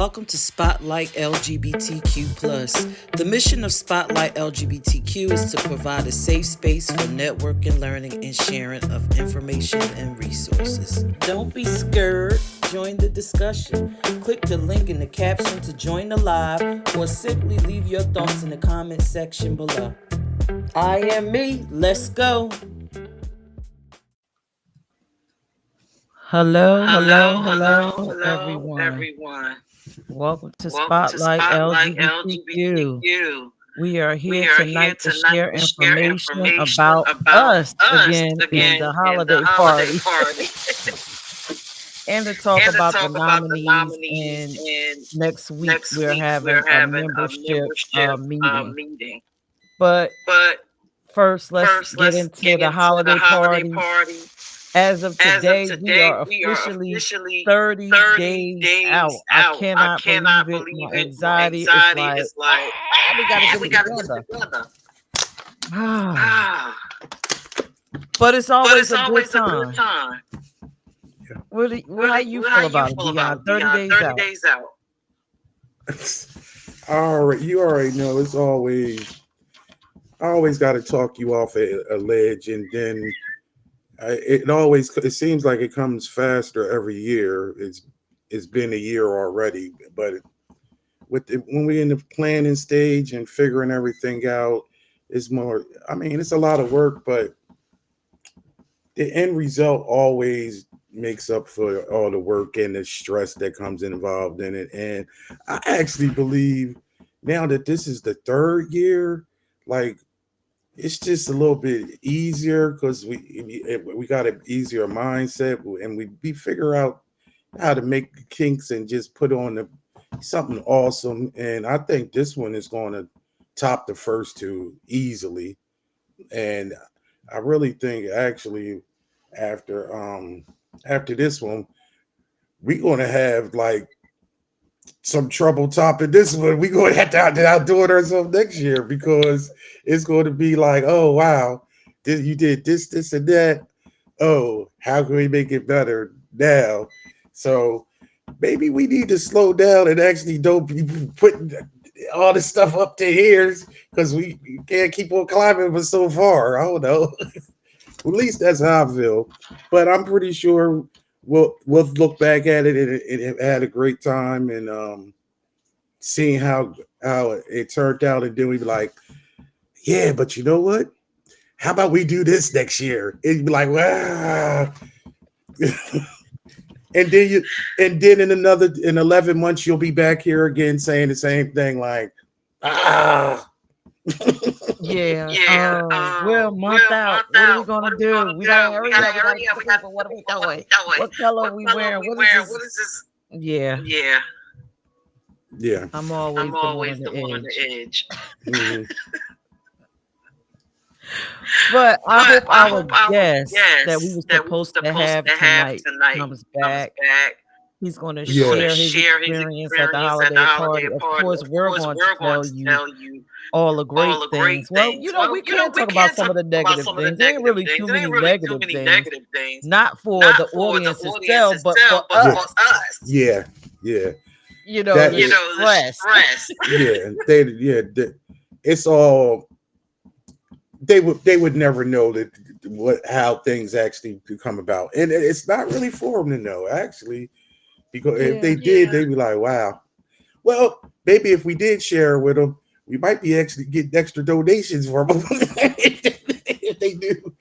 welcome to Spotlight LGBTQ+. The mission of Spotlight LGBTQ is to provide a safe space for networking, learning, and sharing of information and resources. Don't be scared. Join the discussion. Click the link in the caption to join the live, or simply leave your thoughts in the comment section below. I am me. Let's go. Hello, everyone. Welcome to Spotlight LGBTQ. We are here tonight to share information about us again in the holiday party. And to talk about the nominees. And next week we're having a membership meeting. But first, let's get into the holiday party. As of today, we are officially 30 days out. I cannot believe it. My anxiety is like, we gotta get it together. But it's always a good time. How you feel about it, Dion? 30 days out. All right, you already know it's always. I always got to talk you off a ledge, and then it seems like it comes faster every year. It's been a year already, but when we're in the planning stage and figuring everything out, it's more. I mean, it's a lot of work, but the end result always makes up for all the work and the stress that comes involved in it. And I actually believe now that this is the third year, like it's just a little bit easier because we got an easier mindset, and we figure out how to make the kinks and just put on something awesome. And I think this one is going to top the first two easily. And I really think actually after this one, we're going to have like some trouble topping this one. We're going to have to outdo it ourselves next year, because it's going to be like, oh, wow, you did this, and that. Oh, how can we make it better now? So maybe we need to slow down and actually don't be putting all this stuff up to here, because we can't keep on climbing for so far. I don't know. At least that's how I feel. But I'm pretty sure we'll look back at it and had a great time, and seeing how it turned out, and then we be like, yeah, but you know what? How about we do this next year? It'd be like, wow. and then in 11 months you'll be back here again saying the same thing, like, we're a month out. What are we gonna do? We gotta hurry up. What are we doing? What color are we wearing? What is this? Yeah. I'm always the one on the edge. Mm-hmm. But I hope our guest that we were supposed to have tonight comes back. He's going to share his experience at the holiday party. Of course, we're going to tell you all the great things. Well, we can't talk about some of the negative things. There ain't really too many negative things. Not for the audience itself, but for us. Yeah. Stress. It's all. They would never know how things actually come about, and it's not really for them to know, actually, because if they did, they'd be like, wow. Well, maybe if we did share with them, we might be actually getting extra donations for them if they do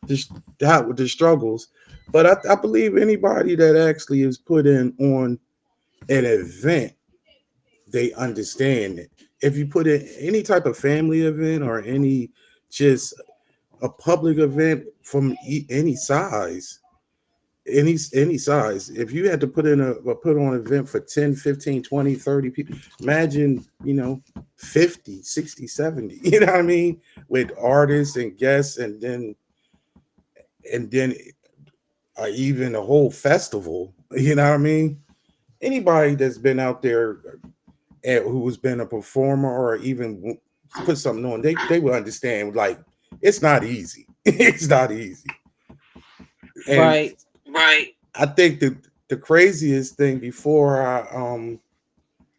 the struggles. But I believe anybody that actually is put in on an event, they understand it. If you put in any type of family event or just a public event from any size, if you had to put on an event for 10, 15, 20, 30 people, imagine, 50, 60, 70, you know what I mean? With artists and guests, and then even a whole festival, you know what I mean? Anybody that's been out there who's been a performer or even put something on, they will understand, like, it's not easy. It's not easy. And right. I think that the craziest thing before I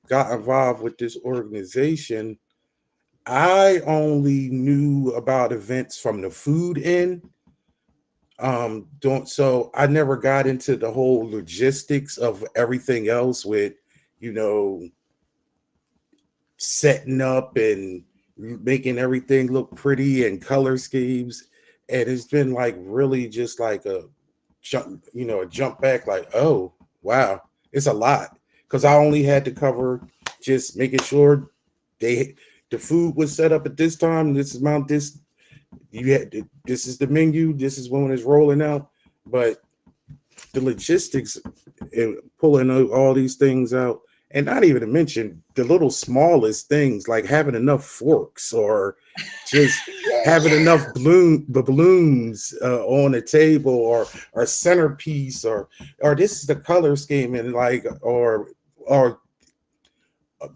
got involved with this organization, I only knew about events from the food end. Don't so I never got into the whole logistics of everything else with, you know, setting up and making everything look pretty and color schemes. And it's been like really just like a jump, a jump back, like, oh wow, it's a lot. Because I only had to cover just making sure they the food was set up at this time, this amount, this is the menu, this is when it's rolling out. But the logistics and pulling all these things out, and not even to mention the little smallest things like having enough forks or just having enough balloons on the table, or centerpiece, or this is the color scheme, and like, or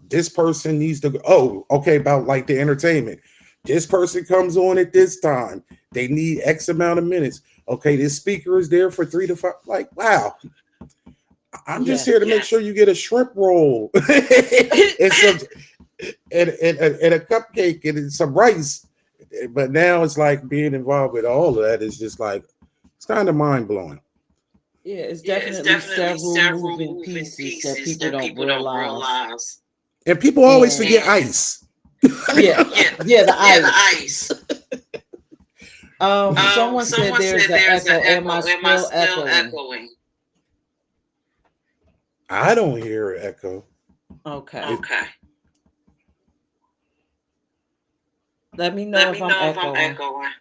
this person needs to go. Oh, okay, about like the entertainment. This person comes on at this time. They need X amount of minutes. Okay, this speaker is there for 3 to 5. Like, wow, I'm just here to make sure you get a shrimp roll and some and a cupcake and some rice. But now it's like being involved with all of that is just like it's kind of mind blowing. Yeah, it's definitely several moving pieces that people don't realize. And people always forget ice. Yeah, yeah, the ice. Someone said there's an echo. Am I still echoing? I don't hear an echo. Okay. Let me know if I'm echoing.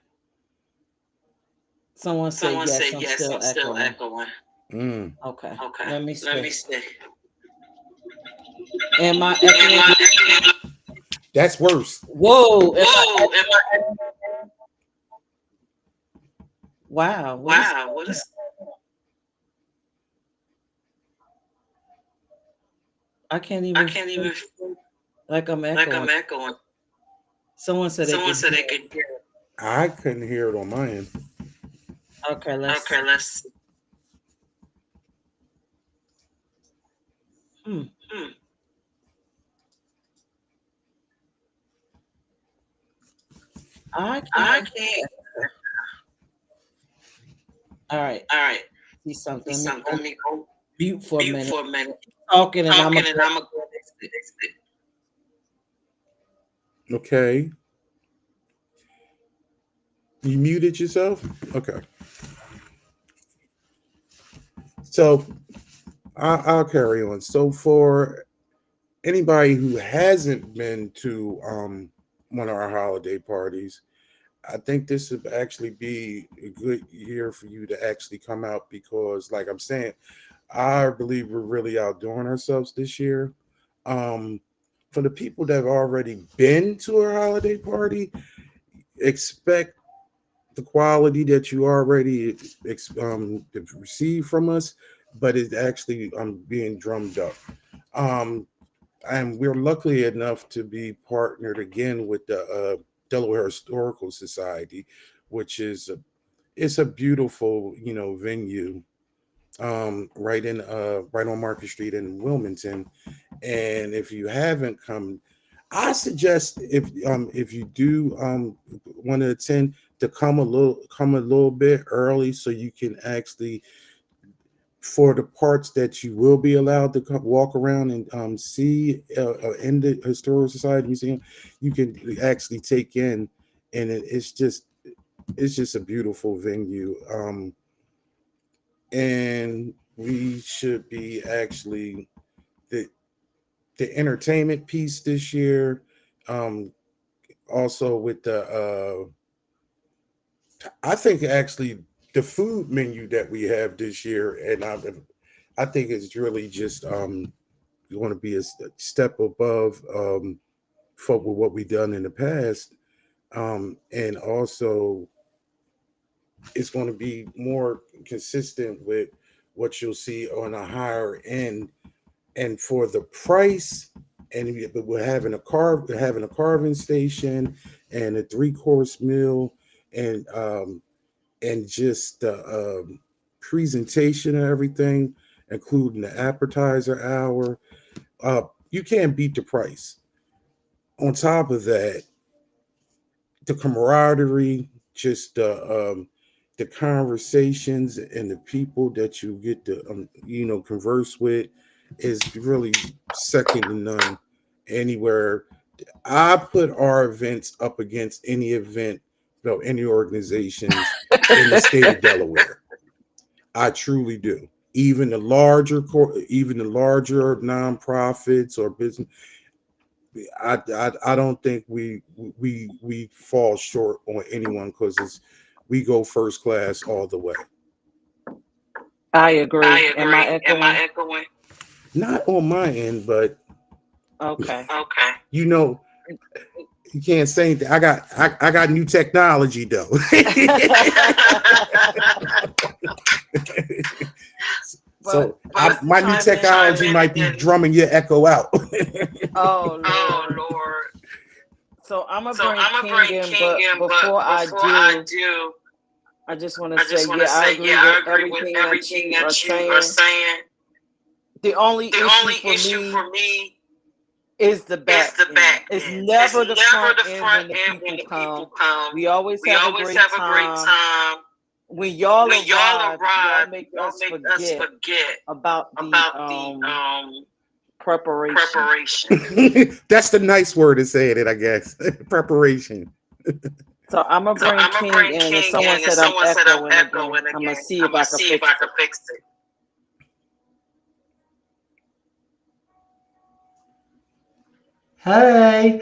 Someone said yes, I'm still echoing. Okay. Let me see. Am I echoing? That's worse. Whoa. Wow. What is I can't even like I'm echoing. Someone said they could hear it. I couldn't hear it on my end. Okay, let's see. I can't. All right. See something. Let me go mute for a minute. Talking and I'm gonna Okay. You muted yourself? Okay. So I'll carry on. So for anybody who hasn't been to one of our holiday parties, I think this would actually be a good year for you to actually come out because, like I'm saying, I believe we're really outdoing ourselves this year. Um, for the people that have already been to a holiday party, expect the quality that you already received from us, but it's actually being drummed up. Um, and we're lucky enough to be partnered again with the Delaware Historical Society, which is it's a beautiful venue right on Market Street in Wilmington. And if you haven't come, I suggest if you do want to attend to come a little bit early so you can actually for the parts that you will be allowed to walk around and see in the Historical Society Museum, you can actually take in, and it's just a beautiful venue. And we should be actually the entertainment piece this year. Um, Also with I think actually the food menu that we have this year, and I think it's really just going to be a step above for what we've done in the past, and also it's going to be more consistent with what you'll see on a higher end, and for the price. And we're having a carving station and a 3-course meal, and just the presentation and everything. including the appetizer hour. You can't beat the price. On top of that, the camaraderie, just the conversations and the people that you get to converse with is really second to none anywhere. I put our events up against any event, any organizations in the state of Delaware. I truly do. Even the larger nonprofits or business, I don't think we fall short on anyone because we go first class all the way. I agree. Am I echoing? Not on my end, but Okay. You can't say anything. I got new technology though. So my new technology might be drumming your echo out. Oh Lord. So I'm gonna bring King in, but before I do, I just want to say, I agree with everything that you are saying. The only issue for me is the back. It's never the front end when the people come. We always have a great time. When y'all arrive, y'all make us forget about the preparation. That's the nice word to say it, I guess. Preparation. So I'm gonna bring King in, and someone said I'm echoing again. I'm gonna see if I can fix it. Hey.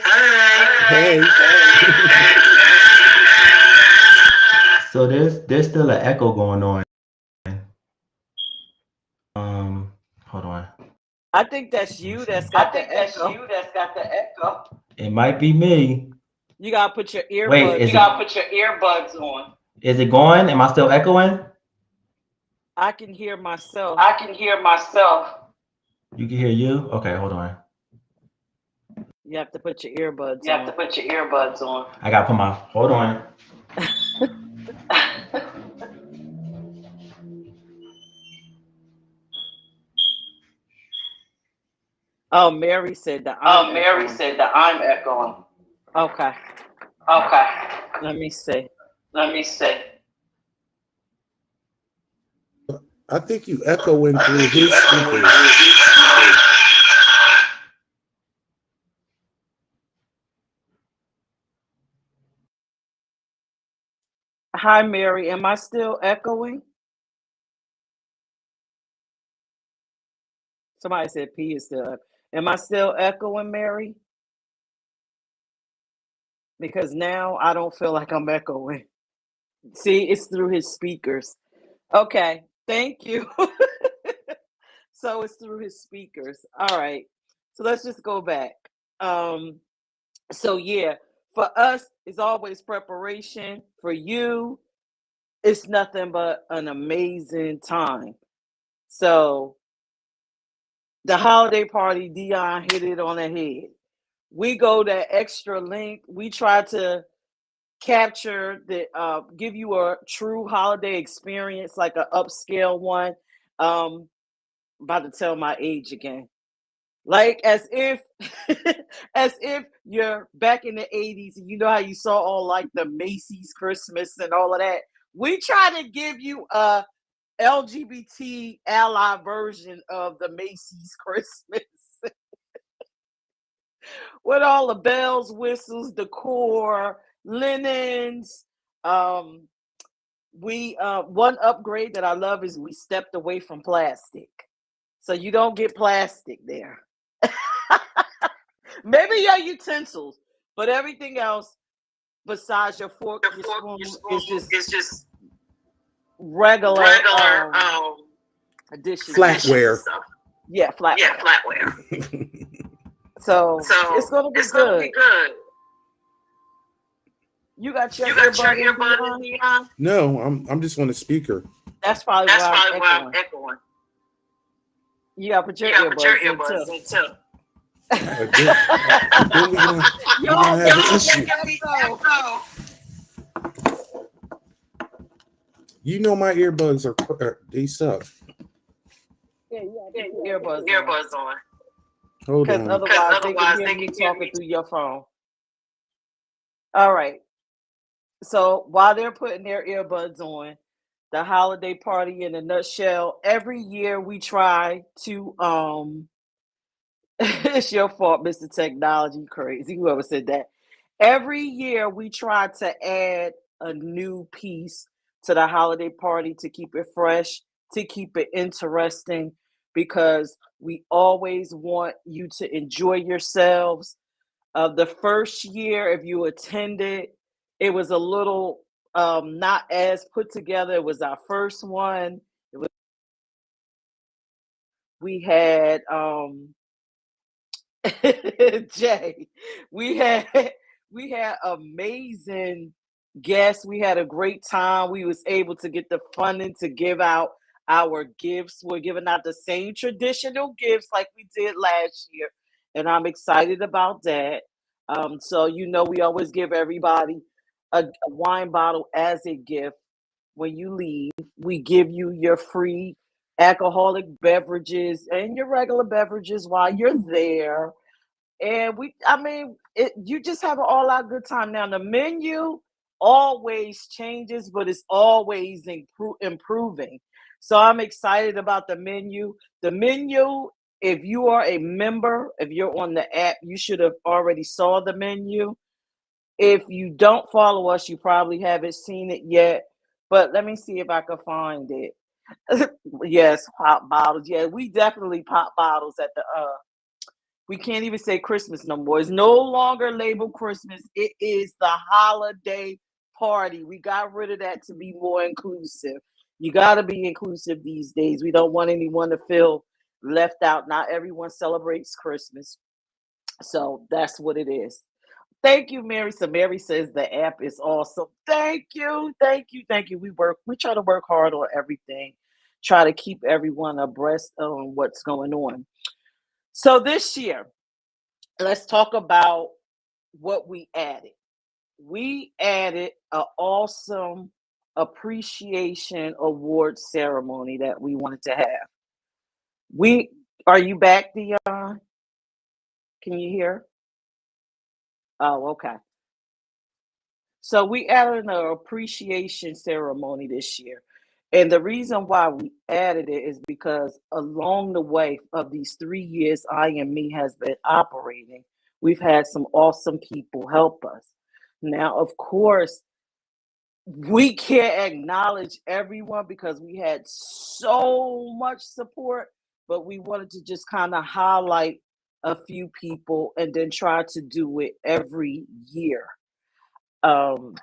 So there's still an echo going on. Hold on. I think that's you that's got the echo. It might be me. You gotta put your earbuds. Wait, you gotta put your earbuds on. Is it going? Am I still echoing? I can hear myself. You can hear you? Okay, hold on. You have to put your earbuds on. I gotta put my. Hold on. Oh, Mary said that I'm echoing. Okay. Let me see. I think you echoing through his speakers. Hi, Mary. Am I still echoing? Somebody said P is still. Am I still echoing, Mary? Because now I don't feel like I'm echoing. See, it's through his speakers. Okay, thank you. So it's through his speakers. All right. So let's just go back. So yeah, for us, it's always preparation. For you, it's nothing but an amazing time. So the holiday party, Dion hit it on the head. We go that extra length. We try to capture give you a true holiday experience, like an upscale one. About to tell my age again. Like as if as if you're back in the 80s and you know how you saw all like the Macy's Christmas and all of that. We try to give you a LGBT ally version of the Macy's Christmas with all the bells, whistles, decor, linens. We one upgrade that I love is we stepped away from plastic. So you don't get plastic there. Maybe your utensils, but everything else besides your fork, your spoon is just regular dishes. Flatware. Yeah, flatware. So it's gonna be good. You got your earbud in? No, I'm just on the speaker. That's probably why I'm echoing. You gotta put your earbuds in too. Then we're gonna have an issue. You know my earbuds they suck. Yeah, you have to put Earbuds earbuds on. Hold Because on. otherwise they can hear me talking through your phone. All right. So while they're putting their earbuds on, the holiday party in a nutshell, every year we try to it's your fault, Mr. Technology Crazy, whoever said that. Every year we try to add a new piece to the holiday party to keep it fresh, to keep it interesting, because we always want you to enjoy yourselves. The first year, if you attended, it was a little not as put together. It was our first one. We had Jay, we had we had amazing guests. We had a great time. We was able to get the funding to give out our gifts. We're giving out the same traditional gifts like we did last year, and I'm excited about that. So we always give everybody a wine bottle as a gift when you leave. We give you your free alcoholic beverages and your regular beverages while you're there. And you just have an all out good time. Now, the menu always changes, but it's always improving. So I'm excited about the menu. The menu, if you are a member, if you're on the app, you should have already saw the menu. If you don't follow us, you probably haven't seen it yet. But let me see if I can find it. Yes, pop bottles. Yeah, we definitely pop bottles at the we can't even say Christmas no more. It's no longer labeled Christmas. It is the holiday party. We got rid of that to be more inclusive. You got to be inclusive these days. We don't want anyone to feel left out. Not everyone celebrates Christmas. So that's what it is. Thank you, Mary. So Mary says the app is awesome. Thank you. Thank you. Thank you. We try to work hard on everything. Try to keep everyone abreast on what's going on. So this year, let's talk about what we added. We added an awesome appreciation award ceremony that we wanted to have. Are you back, Dion? Can you hear? Oh, okay. So we added an appreciation ceremony this year. And the reason why we added it is because along the way of these 3 years I and Me has been operating, we've had some awesome people help us. Now, of course, we can't acknowledge everyone because we had so much support, but we wanted to just kind of highlight a few people and then try to do it every year. Um,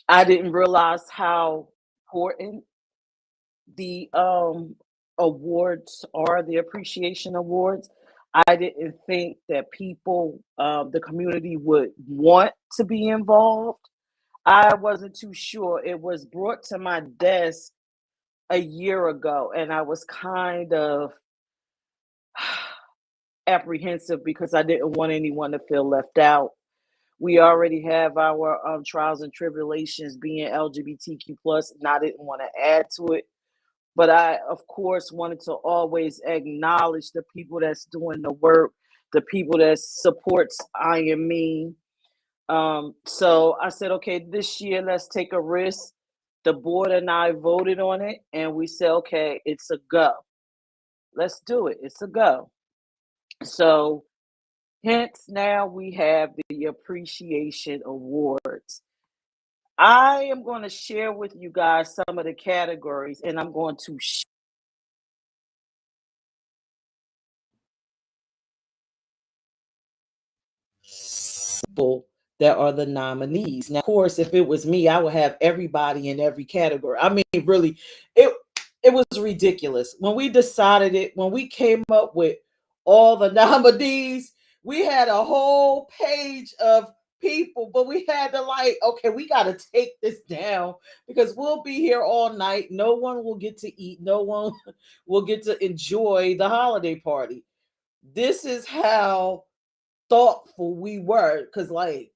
I didn't realize how important the awards are, the appreciation awards. I didn't think that people, the community would want to be involved. I wasn't too sure. It was brought to my desk a year ago, and I was kind of apprehensive because I didn't want anyone to feel left out. We already have our trials and tribulations being LGBTQ plus, and I didn't want to add to it. But I, of course, wanted to always acknowledge the people that's doing the work, the people that supports I and Me. So I said, okay, this year let's take a risk. The board and I voted on it, and we said, okay, it's a go. Let's do it. It's a go. So hence now we have the appreciation awards. I am going to share with you guys some of the categories, and I'm going to people that are the nominees. Now, of course, if it was me, I would have everybody in every category. I mean, really, it was ridiculous. When we decided it, when we came up with all the nominees, we had a whole page of people, but we had to okay, we got to take this down because we'll be here all night. No one will get to eat. No one will get to enjoy the holiday party. This is how thoughtful we were, because the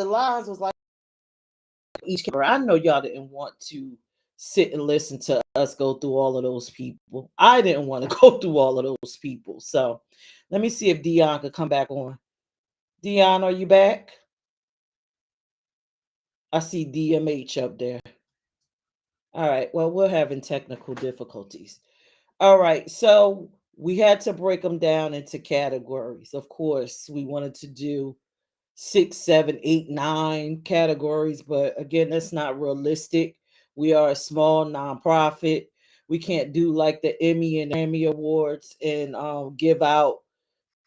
lines was like each camera. I know y'all didn't want to sit and listen to us go through all of those people. I didn't want to go through all of those people. So let me see if Dion could come back on. Dion, are you back? I see DMH up there. All right. Well, we're having technical difficulties. All right. So we had to break them down into categories. Of course, we wanted to do 6, 7, 8, 9 categories, but again, that's not realistic. We are a small nonprofit. We can't do like the Emmy and Grammy Awards and give out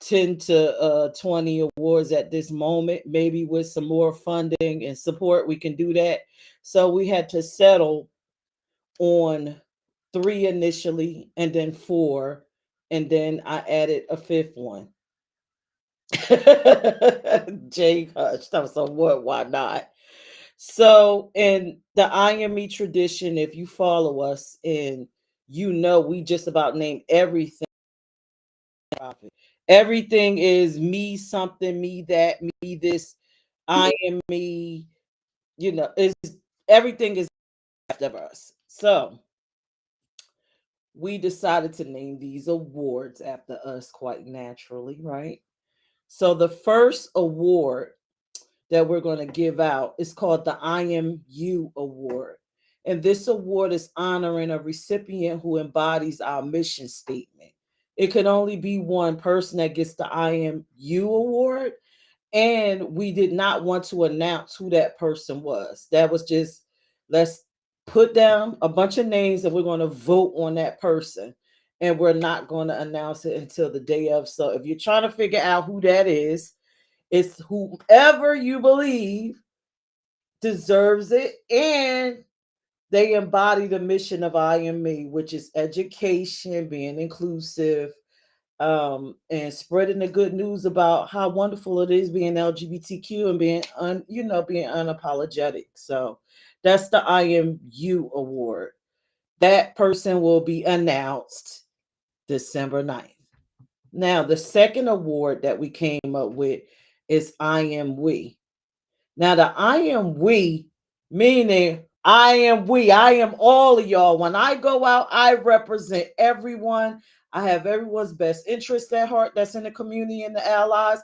10 to 20 awards at this moment. Maybe with some more funding and support, we can do that. So we had to settle on 3 initially, and then 4, and then I added a 5th one. Jay hushed. I was like, what? Why not? So, in the IME tradition, if you follow us, and you know, we just about name everything. Everything is me something, me that, me this. I am me. You know, is everything is after us. So we decided to name these awards after us quite naturally, right? So the first award that we're going to give out is called the IMU Award. And this award is honoring a recipient who embodies our mission statement. It can only be one person that gets the IMU Award. And we did not want to announce who that person was. That was just, let's put down a bunch of names and we're going to vote on that person. And we're not going to announce it until the day of. So if you're trying to figure out who that is, it's whoever you believe deserves it, and they embody the mission of IME, which is education, being inclusive, and spreading the good news about how wonderful it is being LGBTQ and being being unapologetic. So that's the IMU award. That person will be announced December 9th. Now, the second award that we came up with is I Am We. Now, the I Am We, meaning I am we, I am all of y'all. When I go out, I represent everyone. I have everyone's best interest at heart that's in the community and the allies.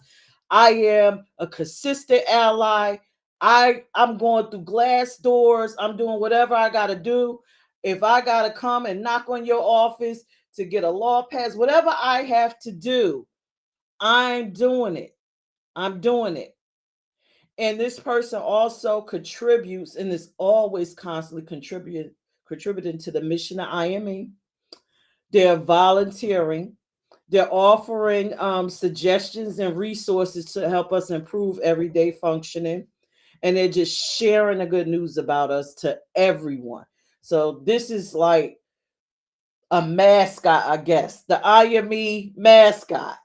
I am a consistent ally. I'm going through glass doors. I'm doing whatever I got to do. If I got to come and knock on your office to get a law passed, whatever I have to do, I'm doing it. I'm doing it. And this person also contributes and is always constantly contributing to the mission of IME. They're volunteering. They're offering suggestions and resources to help us improve everyday functioning. And they're just sharing the good news about us to everyone. So this is like a mascot, I guess. The IME mascot.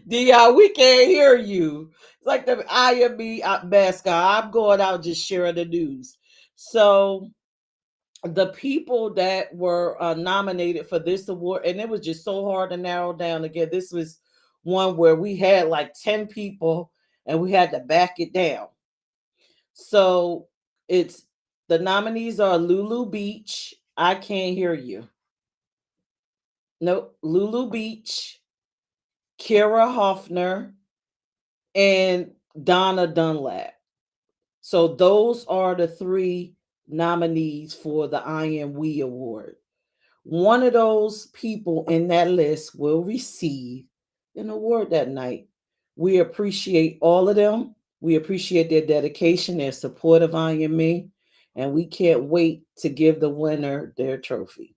Dion, we can't hear you. It's like the IME mascot. I'm going out just sharing the news. So the people that were nominated for this award, and it was just so hard to narrow down. Again, this was one where we had like 10 people and we had to back it down. So it's the nominees are Lulu Beach. I can't hear you. Nope. Lulu Beach, Kira Hoffner, and Donna Dunlap. So those are the 3 nominees for the I Am We Award. One of those people in that list will receive an award that night. We appreciate all of them. We appreciate their dedication, their support of I Am Me, and we can't wait to give the winner their trophy.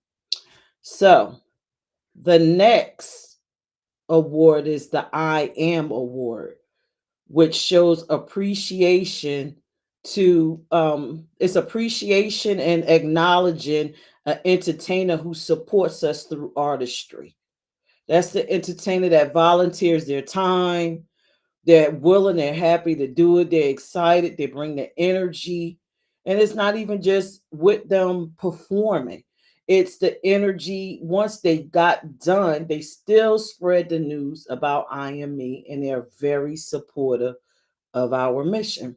So the next award is the I Am Award, which shows appreciation to it's appreciation and acknowledging an entertainer who supports us through artistry. That's the entertainer that volunteers their time. They're willing, they're happy to do it, they're excited, they bring the energy. And it's not even just with them performing, it's the energy. Once they got done, they still spread the news about I Am Me, and they're very supportive of our mission.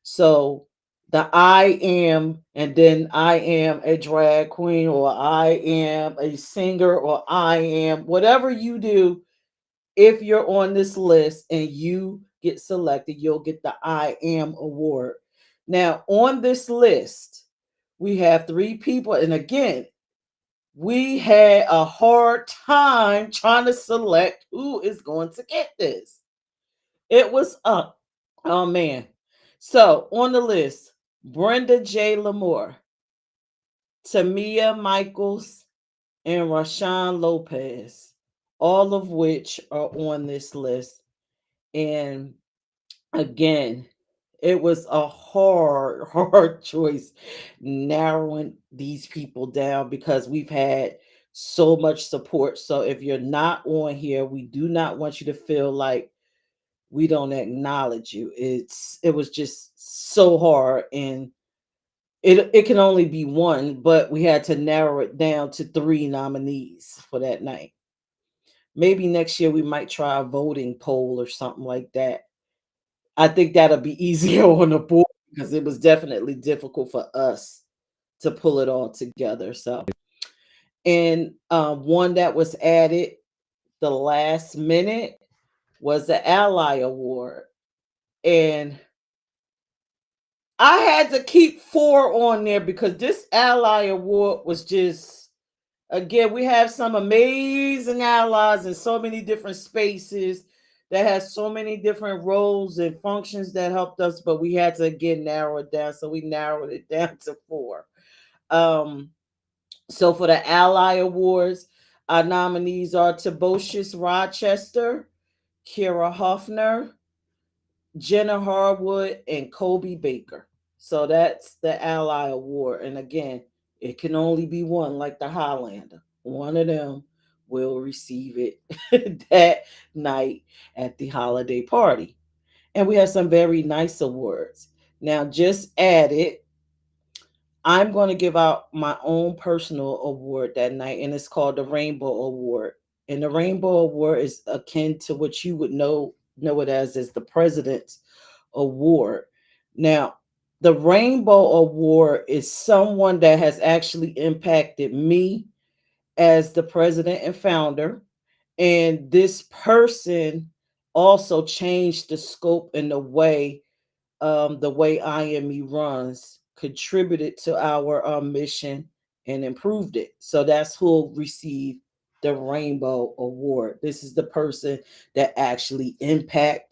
So the I am, and then I am a drag queen, or I am a singer, or I am whatever you do. If you're on this list and you get selected, you'll get the I am award. Now, on this list, we have three people. And again, we had a hard time trying to select who is going to get this. It was up. Oh, man. So on the list, Brenda J. Lamore, Tamia Michaels, and Rashawn Lopez, all of which are on this list. And again, it was a hard, hard choice narrowing these people down because we've had so much support. So if you're not on here, we do not want you to feel like we don't acknowledge you. It was just so hard, and it can only be one, but we had to narrow it down to three nominees for that night. Maybe next year we might try a voting poll or something like that. I think that'll be easier on the board because it was definitely difficult for us to pull it all together. So, and one that was added the last minute was the Ally Award. And I had to keep 4 on there because this Ally Award was just, again, we have some amazing allies in so many different spaces that has so many different roles and functions that helped us, but we had to again narrow it down. So we narrowed it down to 4. So for the Ally Awards, our nominees are Tobocius Rochester, Kira Hoffner, Jenna Harwood, and Kobe Baker. So that's the Ally Award. And again, it can only be one, like the Highlander. One of them will receive it that night at the holiday party. And we have some very nice awards. Now, just added, I'm going to give out my own personal award that night, and it's called the Rainbow Award. And the Rainbow Award is akin to what you would know it as the President's Award. Now, the Rainbow Award is someone that has actually impacted me as the president and founder. And this person also changed the scope and the way IME runs, contributed to our mission and improved it. So that's who will receive the Rainbow Award. This is the person that actually impact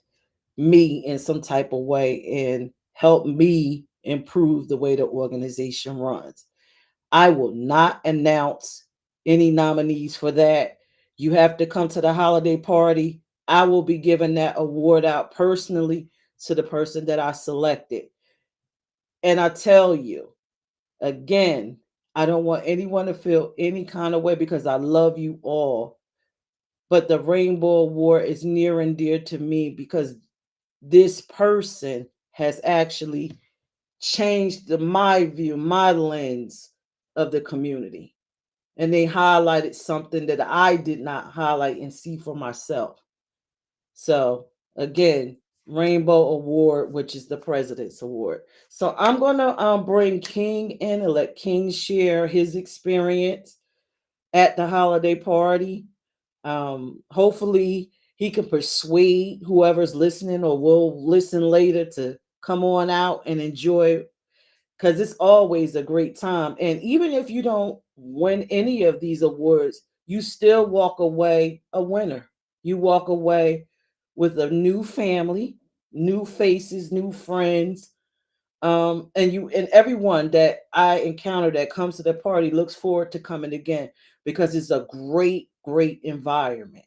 me in some type of way and help me improve the way the organization runs. I will not announce any nominees for that. You have to come to the holiday party. I will be giving that award out personally to the person that I selected. And I tell you, again, I don't want anyone to feel any kind of way because I love you all. But the Rainbow Award is near and dear to me because this person has actually changed my view, my lens of the community. And they highlighted something that I did not highlight and see for myself. So again, Rainbow Award, which is the President's Award. So I'm gonna bring King in and let King share his experience at the holiday party. Hopefully he can persuade whoever's listening or will listen later to come on out and enjoy, because it's always a great time. And even if you don't win any of these awards, you still walk away a winner. You walk away with a new family, new faces, new friends. And everyone that I encounter that comes to the party looks forward to coming again because it's a great, great environment.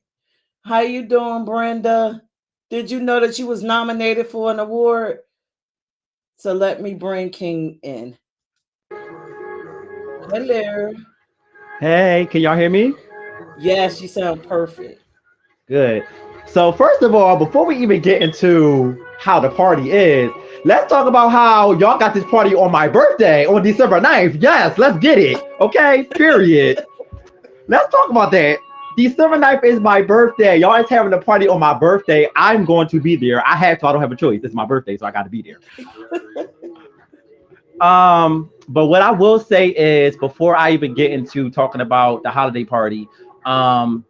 How you doing, Brenda? Did you know that you was nominated for an award? So let me bring King in. Hello. Hey, can y'all hear me? Yes, you sound perfect. Good. So first of all, before we even get into how the party is, let's talk about how y'all got this party on my birthday on December 9th. Yes, let's get it. Okay, period. Let's talk about that. December 9th is my birthday. Y'all is having a party on my birthday. I'm going to be there. I have to. I don't have a choice. It's my birthday, so I got to be there. But what I will say is before I even get into talking about the holiday party, um,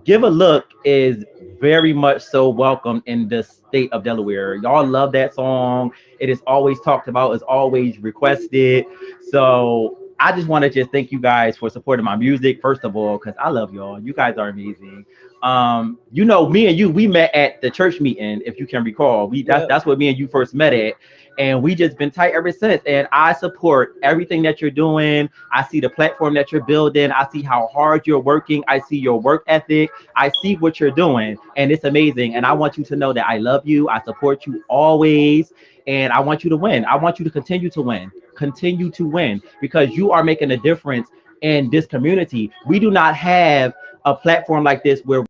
Give a Look is very much so welcome in the state of Delaware. Y'all love that song. It is always talked about, it's always requested. So I just want to just thank you guys for supporting my music, first of all, because I love y'all. You guys are amazing. Me and you, we met at the church meeting, if you can recall. That's where me and you first met at. And we just been tight ever since. And I support everything that you're doing. I see the platform that you're building. I see how hard you're working. I see your work ethic. I see what you're doing, and it's amazing. And I want you to know that I love you. I support you always, and I want you to win. I want you to continue to win, because you are making a difference in this community. We do not have a platform like this where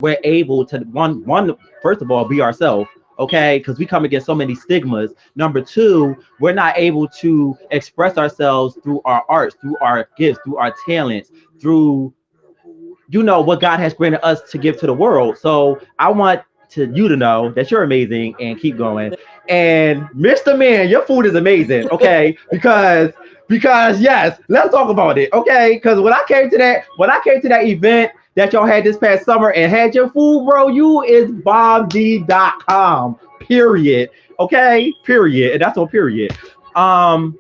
we're able to one first of all be ourselves, okay, because we come against so many stigmas. Number two, we're not able to express ourselves through our arts, through our gifts, through our talents, through what God has granted us to give to the world. So I want you to know that you're amazing and keep going. And Mr. Man, your food is amazing, okay? because yes, let's talk about it, okay? Because when I came to that event that y'all had this past summer and had your food, bro, you is bombd.com. Period. Okay? Period. And that's on period. Now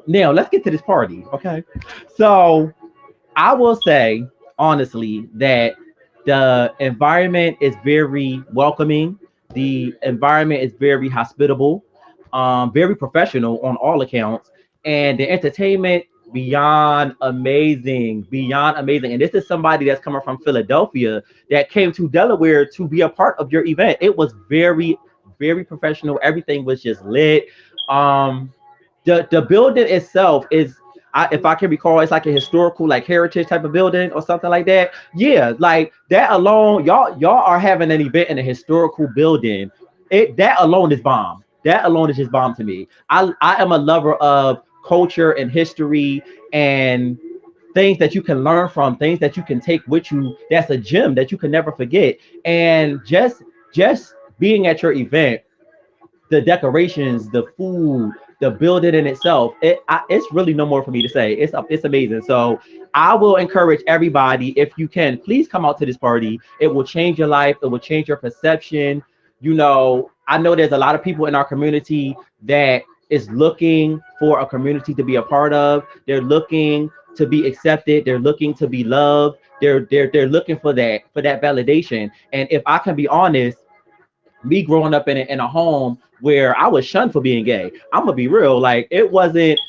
let's get to this party, okay? So I will say honestly that the environment is very welcoming. The environment is very hospitable, very professional on all accounts, and the entertainment beyond amazing, beyond amazing. And this is somebody that's coming from Philadelphia that came to Delaware to be a part of your event. It was very, very professional. Everything was just lit. Um, the building itself is, if I can recall, it's like a historical, like heritage type of building or something like that. Yeah, like that alone, y'all are having an event in a historical building. That alone is bomb. That alone is just bomb to me. I am a lover of culture and history and things that you can learn from, things that you can take with you. That's a gem that you can never forget. And just being at your event, the decorations, the food, the building in itself, it's really no more for me to say. It's amazing. So I will encourage everybody, if you can, please come out to this party. It will change your life. It will change your perception. I know there's a lot of people in our community that is looking for a community to be a part of. They're looking to be accepted. They're looking to be loved. They're looking for that validation. And if I can be honest, me growing up in a home where I was shunned for being gay. I'm gonna be real. Like it wasn't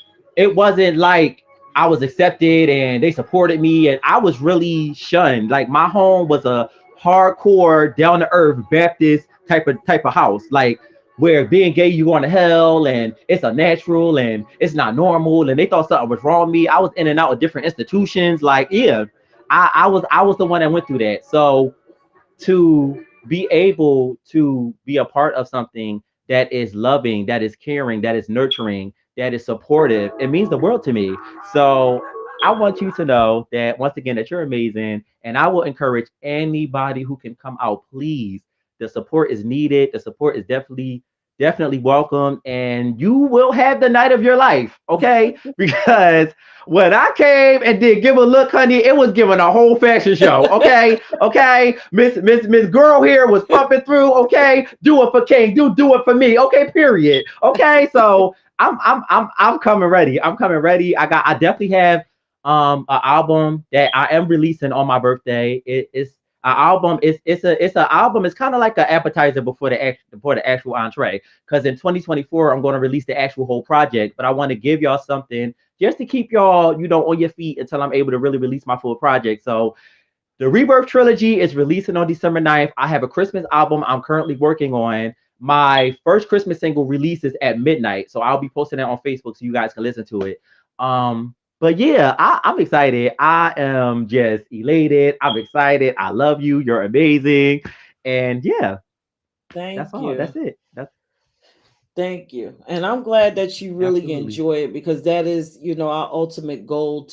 like I was accepted and they supported me, and I was really shunned. Like my home was a hardcore, down to earth Baptist type of house. Like where being gay you going to hell and it's unnatural and it's not normal, and they thought something was wrong with me. I was in and out of different institutions. Like yeah, I was the one that went through that. So to be able to be a part of something that is loving, that is caring, that is nurturing, that is supportive, it means the world to me. So I want you to know that once again that you're amazing, and I will encourage anybody who can come out, please. The support is needed. The support is definitely welcome, and you will have the night of your life, okay? Because when I came and did Give a Look, honey, it was giving a whole fashion show. Okay, okay. Miss Girl here was pumping through. Okay, do it for King, do it for me. Okay, period. Okay, so I'm coming ready. I'm coming ready. I definitely have an album that I am releasing on my birthday. It's an album. It's an album. It's kind of like an appetizer before the actual entree. Because in 2024, I'm going to release the actual whole project. But I want to give y'all something just to keep y'all, on your feet until I'm able to really release my full project. So the Rebirth Trilogy is releasing on December 9th. I have a Christmas album I'm currently working on. My first Christmas single releases at midnight. So I'll be posting that on Facebook so you guys can listen to it. But yeah, I'm excited. I am just elated. I'm excited. I love you. You're amazing. And yeah, that's all. That's it. Thank you. And I'm glad that you really Absolutely. enjoy it, because that is, our ultimate goal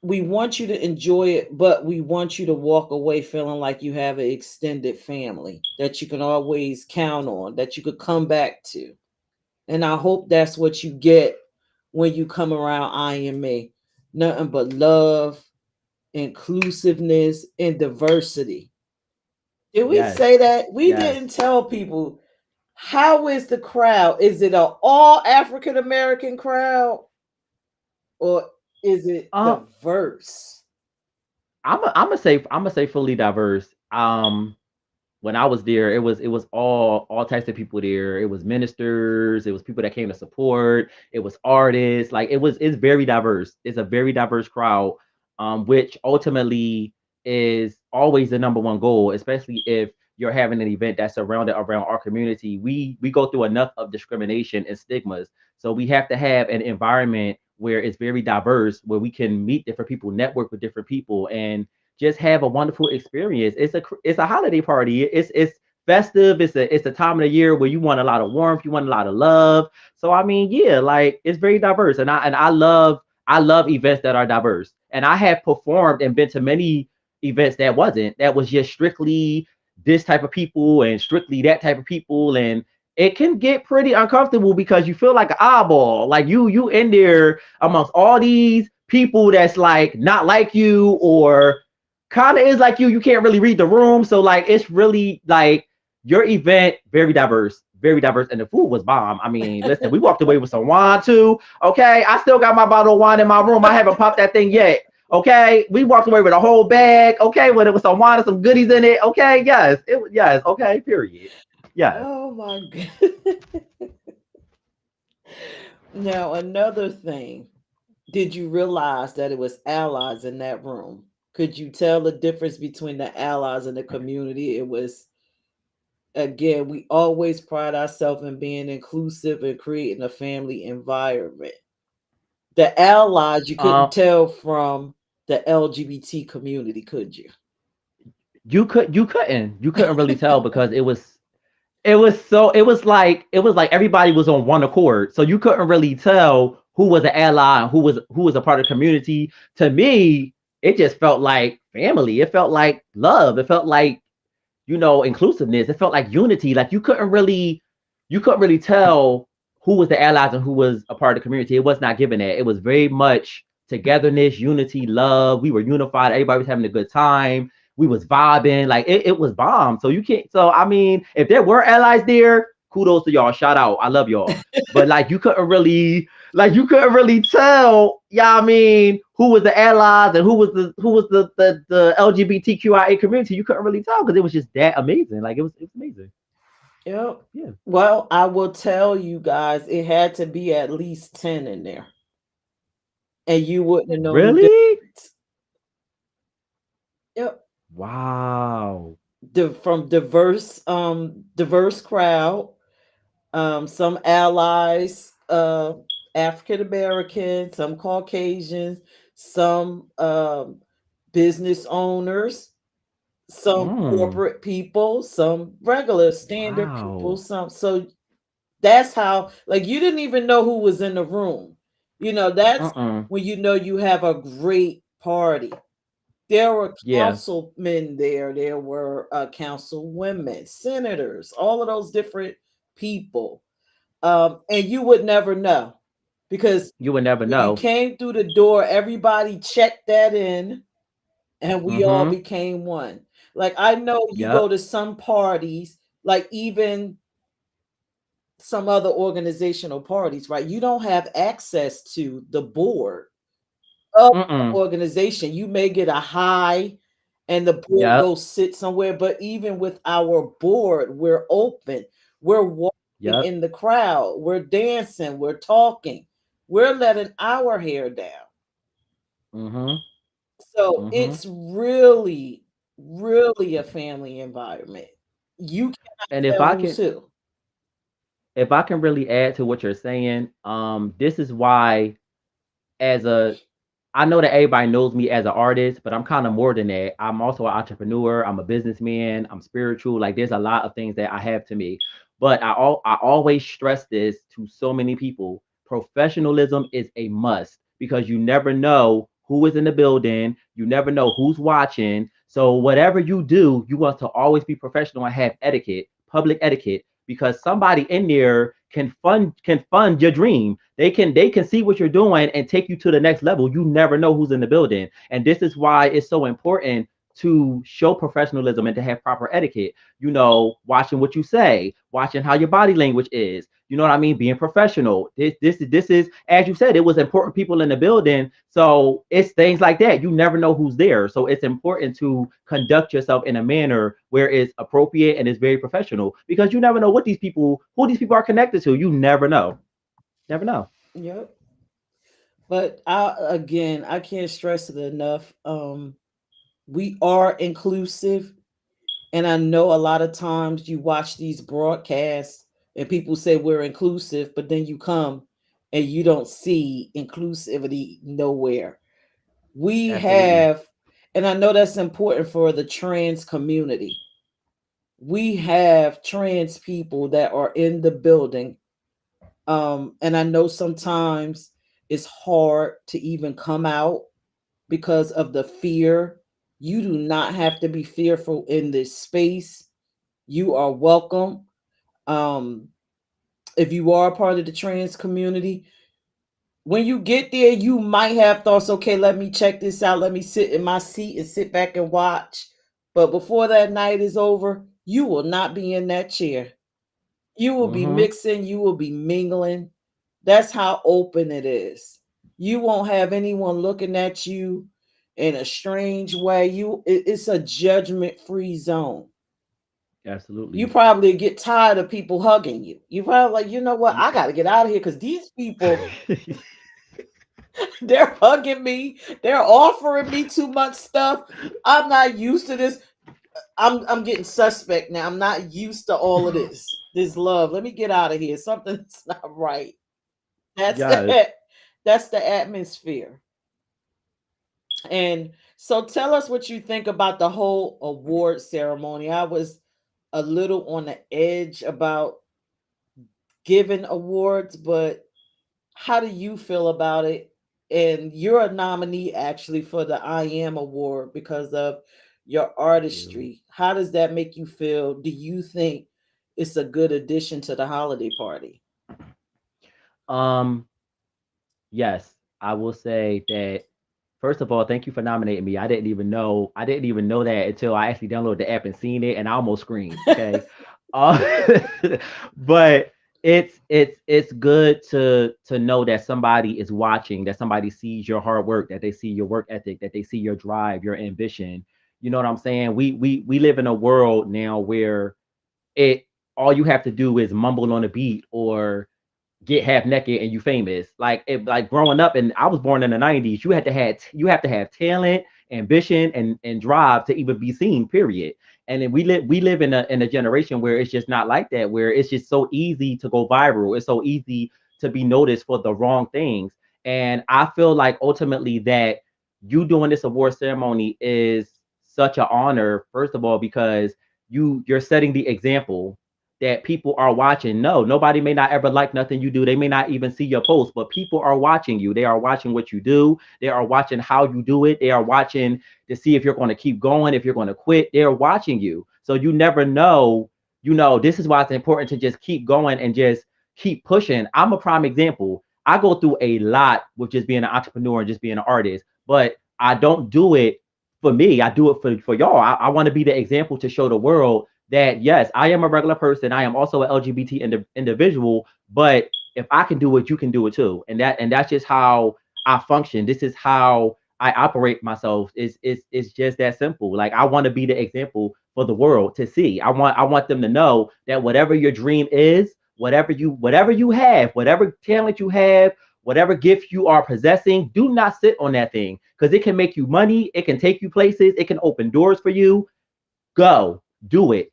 we want you to enjoy it, but we want you to walk away feeling like you have an extended family that you can always count on, that you could come back to. And I hope that's what you get when you come around IMA. Nothing but love, inclusiveness, and diversity. Did we Yes. say that? We Yes. didn't tell people. How is the crowd? Is it an all African American crowd or is it Um, diverse? I'm gonna say fully diverse. When I was there, it was all types of people there. It was ministers, it was people that came to support, it was artists. Like it's very diverse. It's a very diverse crowd, which ultimately is always the number one goal, especially if you're having an event that's surrounded around our community. We go through enough of discrimination and stigmas, so we have to have an environment where it's very diverse, where we can meet different people, network with different people, and just have a wonderful experience. It's a holiday party. It's festive. It's a time of the year where you want a lot of warmth, you want a lot of love. So I mean, yeah, like it's very diverse, and I love events that are diverse. And I have performed and been to many events that was just strictly this type of people and strictly that type of people, and it can get pretty uncomfortable because you feel like an eyeball, like you in there amongst all these people that's like not like you or kind of is like you can't really read the room. So like it's really like your event very diverse, and the food was bomb. I mean, listen, we walked away with some wine too. Okay, I still got my bottle of wine in my room. I haven't popped that thing yet. Okay, we walked away with a whole bag. Okay, with it was some wine and some goodies in it. Okay, yes, yes. Okay, period. Yes. Oh my god. Now another thing. Did you realize that it was allies in that room? Could you tell the difference between the allies and the community? It was, again, we always pride ourselves in being inclusive and creating a family environment. The allies, you couldn't Um, tell from the LGBT community, could you? you couldn't really tell because it was like everybody was on one accord, so you couldn't really tell who was an ally and who was a part of the community. To me, it just felt like family. It felt like love. It felt like inclusiveness. It felt like unity. Like you couldn't really tell who was the allies and who was a part of the community. It was not given that. It was very much togetherness, unity, love. We were unified. Everybody was having a good time. We was vibing. Like it was bomb. So you can't. So I mean, if there were allies there, kudos to y'all. Shout out. I love y'all. But like you couldn't really tell, yeah, I mean, who was the allies and who was the LGBTQIA community. You couldn't really tell because it was just that amazing. Like it was amazing. Yep. Yeah. Well, I will tell you guys, it had to be at least 10 in there, and you wouldn't have known the Really? difference. Yep. Wow. From diverse crowd, some allies, African American, some Caucasians, some business owners, some Mm. corporate people, some regular standard people, Wow. some. So that's how, like, you didn't even know who was in the room. That's Mm-mm. when you have a great party. There were Yeah. councilmen there. There were councilwomen, senators, all of those different people. And you would never know because You would never when you know. came through the door, everybody checked that in and we all Mm-hmm. became one. Like, I know you go Yep. to some parties, like even some other organizational parties, right? You don't have access to the board of the Mm-mm. organization. You may get a high and the board Yep. goes sit somewhere, but even with our board, we're open. We're walking Yep. in the crowd, we're dancing, we're talking, we're letting our hair down. Mm-hmm. So Mm-hmm. it's really, really a family environment. You And cannot tell who's who. if I can really add to what you're saying, this is why as a I know that everybody knows me as an artist, but I'm kind of more than that. I'm also an entrepreneur. I'm a businessman. I'm spiritual. Like there's a lot of things that I have to me. But I always stress this to so many people. Professionalism is a must because you never know who is in the building. You never know who's watching. So whatever you do, you want to always be professional and have etiquette, public etiquette. because somebody in there can fund your dream. They can see what you're doing and take you to the next level. You never know who's in the building. And this is why it's so important to show professionalism and to have proper etiquette. Watching what you say, watching how your body language is. You know what I mean? Being professional. This is, as you said, it was important people in the building. So it's things like that. You never know who's there. So it's important to conduct yourself in a manner where it's appropriate and it's very professional, because you never know who these people are connected to. You never know. Never know. Yep. But I can't stress it enough. We are inclusive. And I know a lot of times you watch these broadcasts and people say we're inclusive, but then you come and you don't see inclusivity nowhere. We Absolutely. have, and I know that's important for the trans community. We have trans people that are in the building. And I know sometimes it's hard to even come out because of the fear. You do not have to be fearful in this space. You are welcome. Um, if you are a part of the trans community, when you get there, you might have thoughts, okay, let me check this out. Let me sit in my seat and sit back and watch. But before that night is over, you will not be in that chair. You will be Mm-hmm. mixing, you will be mingling. That's how open it is. You won't have anyone looking at you in a strange way. It's a judgment-free zone. You Absolutely. probably get tired of people hugging you. You probably like, you know what? I got to get out of here because these people, they're hugging me. They're offering me too much stuff. I'm not used to this. I'm getting suspect now. I'm not used to all of this. This love. Let me get out of here. Something's not right. That's Yes. it. That's the atmosphere. And so tell us what you think about the whole award ceremony. I was a little on the edge about giving awards, but how do you feel about it? And you're a nominee actually for the I Am Award because of your Thank you. artistry. How does that make you feel? Do you think it's a good addition to the holiday party? Um, yes, I will say that. First of all, thank you for nominating me. I didn't even know that until I actually downloaded the app and seen it, and I almost screamed. Okay, uh, but it's good to know that somebody is watching, that somebody sees your hard work, that they see your work ethic, that they see your drive, your ambition. You know what I'm saying? We live in a world now where it all you have to do is mumble on a beat or get half naked and you famous. Like growing up, and I was born in the 90s, you have to have talent, ambition, and drive to even be seen, period. And then we live in a generation where it's just not like that, where it's just so easy to go viral. It's so easy to be noticed for the wrong things. And I feel like ultimately that you doing this award ceremony is such an honor, first of all, because you're setting the example that people are watching. No, nobody may not ever like nothing you do. They may not even see your post, but people are watching you. They are watching what you do. They are watching how you do it. They are watching to see if you're going to keep going, if you're going to quit. They're watching you. So you never know. This is why it's important to just keep going and just keep pushing. I'm a prime example. I go through a lot with just being an entrepreneur and just being an artist, but I don't do it for me. I do it for y'all. I want to be the example to show the world that yes, I am a regular person. I am also an LGBT individual, but if I can do it, you can do it too. And that's just how I function. This is how I operate myself. It's just that simple. Like I want to be the example for the world to see. I want them to know that whatever your dream is, whatever you have, whatever talent you have, whatever gift you are possessing, do not sit on that thing because it can make you money. It can take you places. It can open doors for you. Go do it.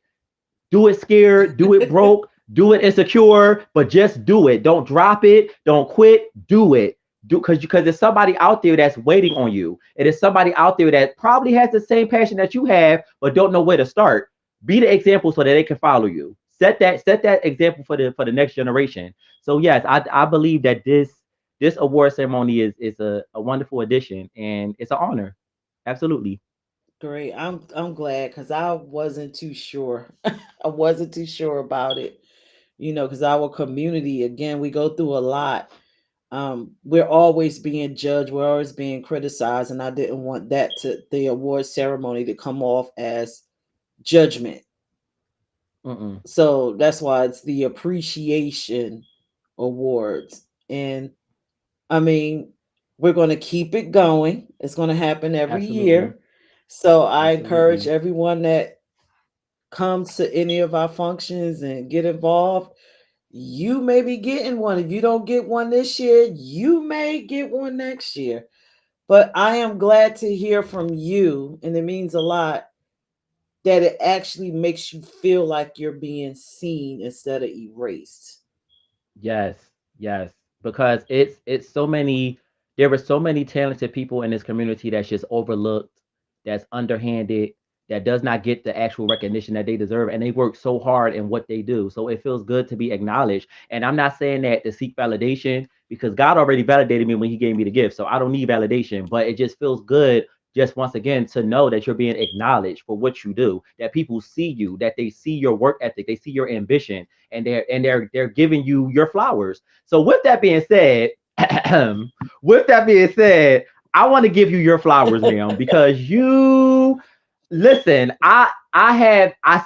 Do it scared, do it broke, do it insecure, but just do it. Don't drop it, don't quit, do it. Because there's somebody out there that's waiting on you. It is somebody out there that probably has the same passion that you have, but don't know where to start. Be the example so that they can follow you. Set that example for the next generation. So yes, I believe that this award ceremony is a wonderful addition and it's an honor. Absolutely. Great. I'm glad because I wasn't too sure. I wasn't too sure about it. because our community, again, we go through a lot. We're always being judged, we're always being criticized, and I didn't want the award ceremony to come off as judgment. So that's why it's the appreciation awards. And I mean, we're going to keep it going. It's going to happen every year. So I encourage everyone that comes to any of our functions and get involved. You may be getting one. If you don't get one this year, you may get one next year. But I am glad to hear from you, and it means a lot that it actually makes you feel like you're being seen instead of erased. Yes, yes, because it's so many. There were so many talented people in this community that's just overlooked, that's underhanded, that does not get the actual recognition that they deserve, and they work so hard in what they do. So it feels good to be acknowledged. And I'm not saying that to seek validation because God already validated me when He gave me the gift, so I don't need validation. But it just feels good just once again to know that you're being acknowledged for what you do, that people see you, that they see your work ethic, they see your ambition, and they're giving you your flowers. So with that being said, with that being said, I want to give you your flowers, ma'am, because you listen. I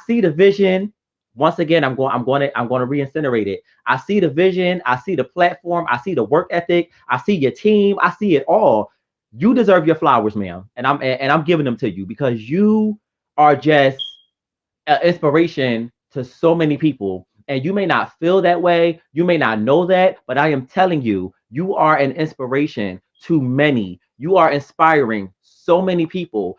see the vision. Once again, I'm going to re-incinerate it. I see the vision. I see the platform. I see the work ethic. I see your team. I see it all. You deserve your flowers, ma'am, and I'm giving them to you because you are just inspiration to so many people. And you may not feel that way, you may not know that, but I am telling you, you are an inspiration to many. You are inspiring so many people.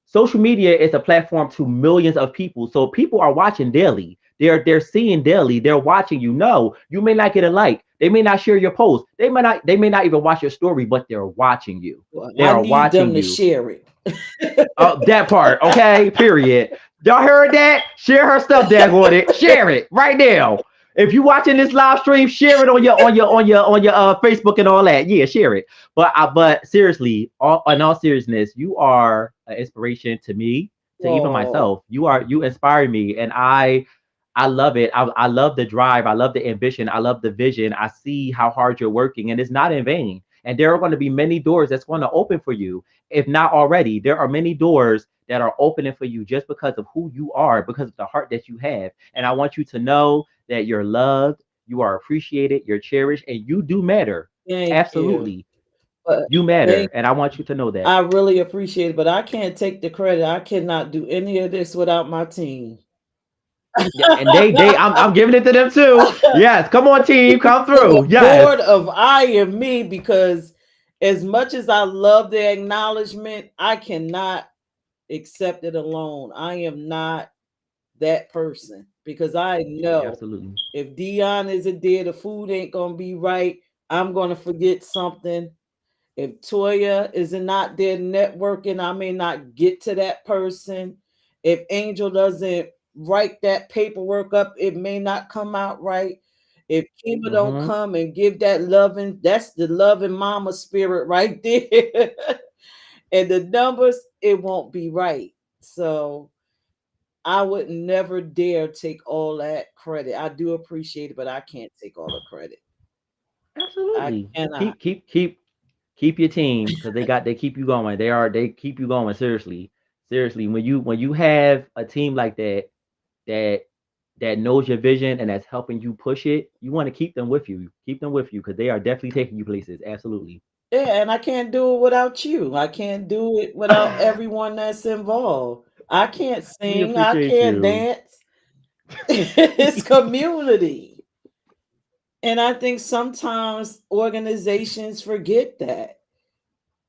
Social media is a platform to millions of people. So people are watching daily. They're seeing daily. They're watching you. No, you may not get a like. They may not share your post. They may not even watch your story, but they're watching you. They I are need watching them to you. share it. That part, okay? Period. Y'all heard that? Share her stuff, daggone it. Share it right now. If you watching this live stream, share it on your Facebook and all that. Yeah, share it. But seriously, in all seriousness, you are an inspiration to me, to even Oh, myself. You inspire me, and I love it. I love the drive. I love the ambition. I love the vision. I see how hard you're working, and it's not in vain. And there are going to be many doors that's going to open for you, if not already. There are many doors that are opening for you just because of who you are, because of the heart that you have. And I want you to know that you're loved, you are appreciated, you're cherished, and you do matter. thank you. Absolutely. But You thank matter. And I want you to know that. I really appreciate it, but I can't take the credit. I cannot do any of this without my team. Yeah, and I'm giving it to them too. Yes, come on, team, come To the through. Yes. board of I am me, because as much as I love the acknowledgement, I cannot accept it alone. I am not that person because I know Absolutely. if Dion isn't there, the food ain't gonna be right. I'm gonna forget something. If Toya is not there networking, I may not get to that person. If Angel doesn't write that paperwork up, it may not come out right. If Kima don't Mm-hmm. come and give that loving, that's the loving mama spirit right there. And the numbers, it won't be right. So I would never dare take all that credit. I do appreciate it, but I can't take all the credit. I Absolutely. cannot. Keep your team because they keep you going. They keep you going. Seriously. Seriously. When you have a team like that that knows your vision and that's helping you push it, you want to keep them with you. Keep them with you because they are definitely taking you places. Absolutely. Yeah, and I can't do it without you. I can't do it without everyone that's involved. I can't We sing. I appreciate can't you. dance. It's community. And I think sometimes organizations forget that.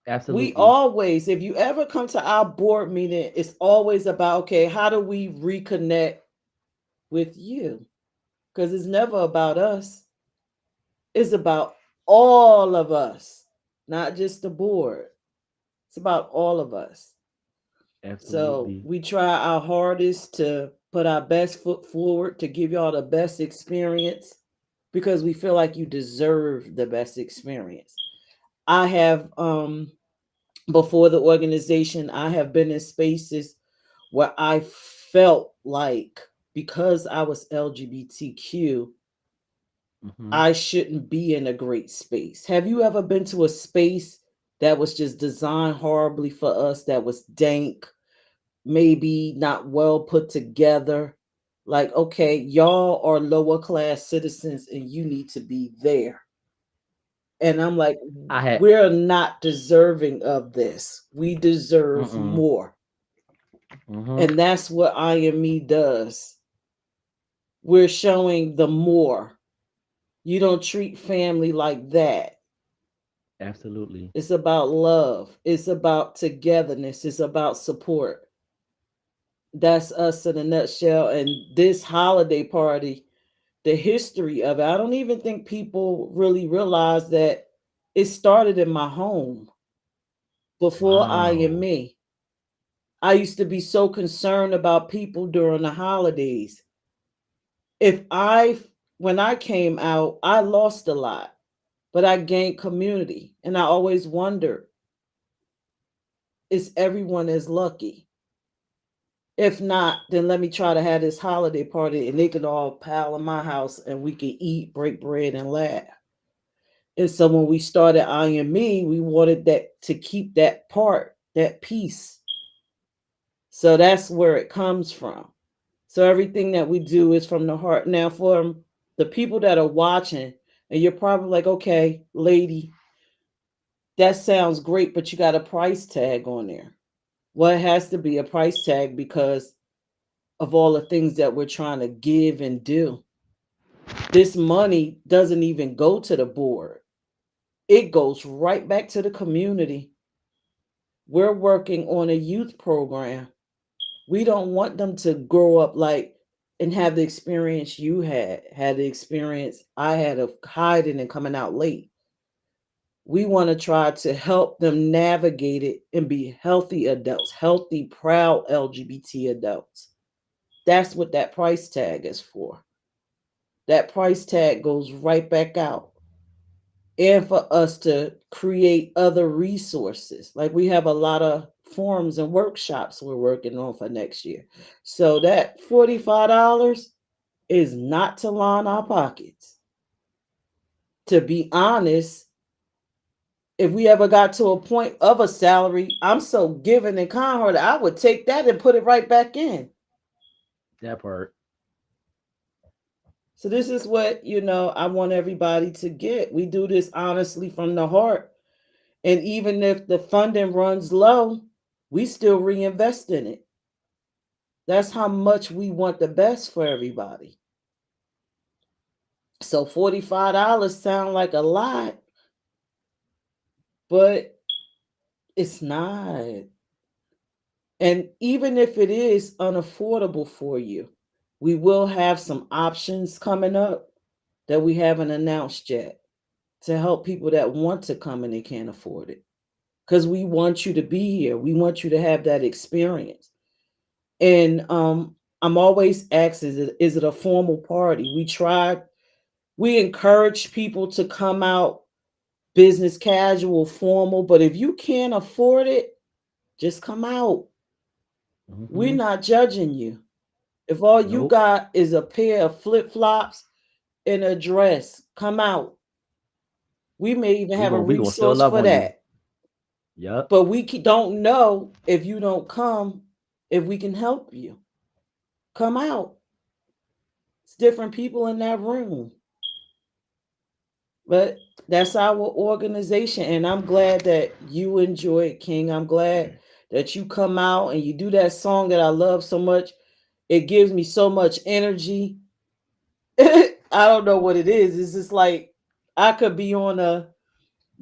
We Absolutely. always, if you ever come to our board meeting, it's always about, okay, how do we reconnect with you? Because it's never about us, it's about all of us, not just the board. It's about all of us. So Absolutely. we try our hardest to put our best foot forward to give y'all the best experience because we feel like you deserve the best experience. I have before the organization, I have been in spaces where I felt like because I was LGBTQ, Mhm. I shouldn't be in a great space. Have you ever been to a space that was just designed horribly for us, that was dank, maybe not well put together? Like, okay, y'all are lower class citizens and you need to be there. And I'm like, I had we're not deserving of this. We deserve mm-mm. more. Mhm. And that's what I Am Me does. We're showing the more. You don't treat family like that. Absolutely. It's about love. It's about togetherness. It's about support. That's us in a nutshell. And this holiday party, the history of it, I don't even think people really realize that it started in my home before I Am Wow. Me. I used to be so concerned about people during the holidays. If I, when I came out, I lost a lot, but I gained community. And I always wondered, is everyone as lucky? If not, then let me try to have this holiday party and they can all pile in my house and we can eat, break bread, and laugh. And so when we started I Am Me, we wanted that to keep that part, that piece. So that's where it comes from. So everything that we do is from the heart. Now, for the people that are watching, and you're probably like, okay, lady, that sounds great, but you got a price tag on there. Well, it has to be a price tag because of all the things that we're trying to give and do. This money doesn't even go to the board, it goes right back to the community. We're working on a youth program. We don't want them to grow up like and have the experience you had the experience I had of hiding and coming out late. We want to try to help them navigate it and be healthy adults, healthy, proud LGBT adults. That's what that price tag is for. That price tag goes right back out. And for us to create other resources. Like we have a lot of forums and workshops we're working on for next year. So that $45 is not to line our pockets. To be honest, if we ever got to a point of a salary, I'm so giving and kind hearted, I would take that and put it right back in. That part. So this is what, I want everybody to get. We do this honestly from the heart. And even if the funding runs low, we still reinvest in it. That's how much we want the best for everybody. So $45 sound like a lot, but it's not. And even if it is unaffordable for you, we will have some options coming up that we haven't announced yet to help people that want to come and they can't afford it. Because we want you to be here. We want you to have that experience. And I'm always asked, is it a formal party? We encourage people to come out business casual, formal, but if you can't afford it, just come out. We're Mhm. not judging you. If all you Nope. got is a pair of flip flops and a dress, come out. We may even have a We gonna still resource love for on you. that. Yep. But we don't know if you don't come, if we can help you. Come out. It's different people in that room. But that's our organization. And I'm glad that you enjoy it, King. I'm glad that you come out and you do that song that I love so much. It gives me so much energy. I don't know what it is. It's just like I could be on a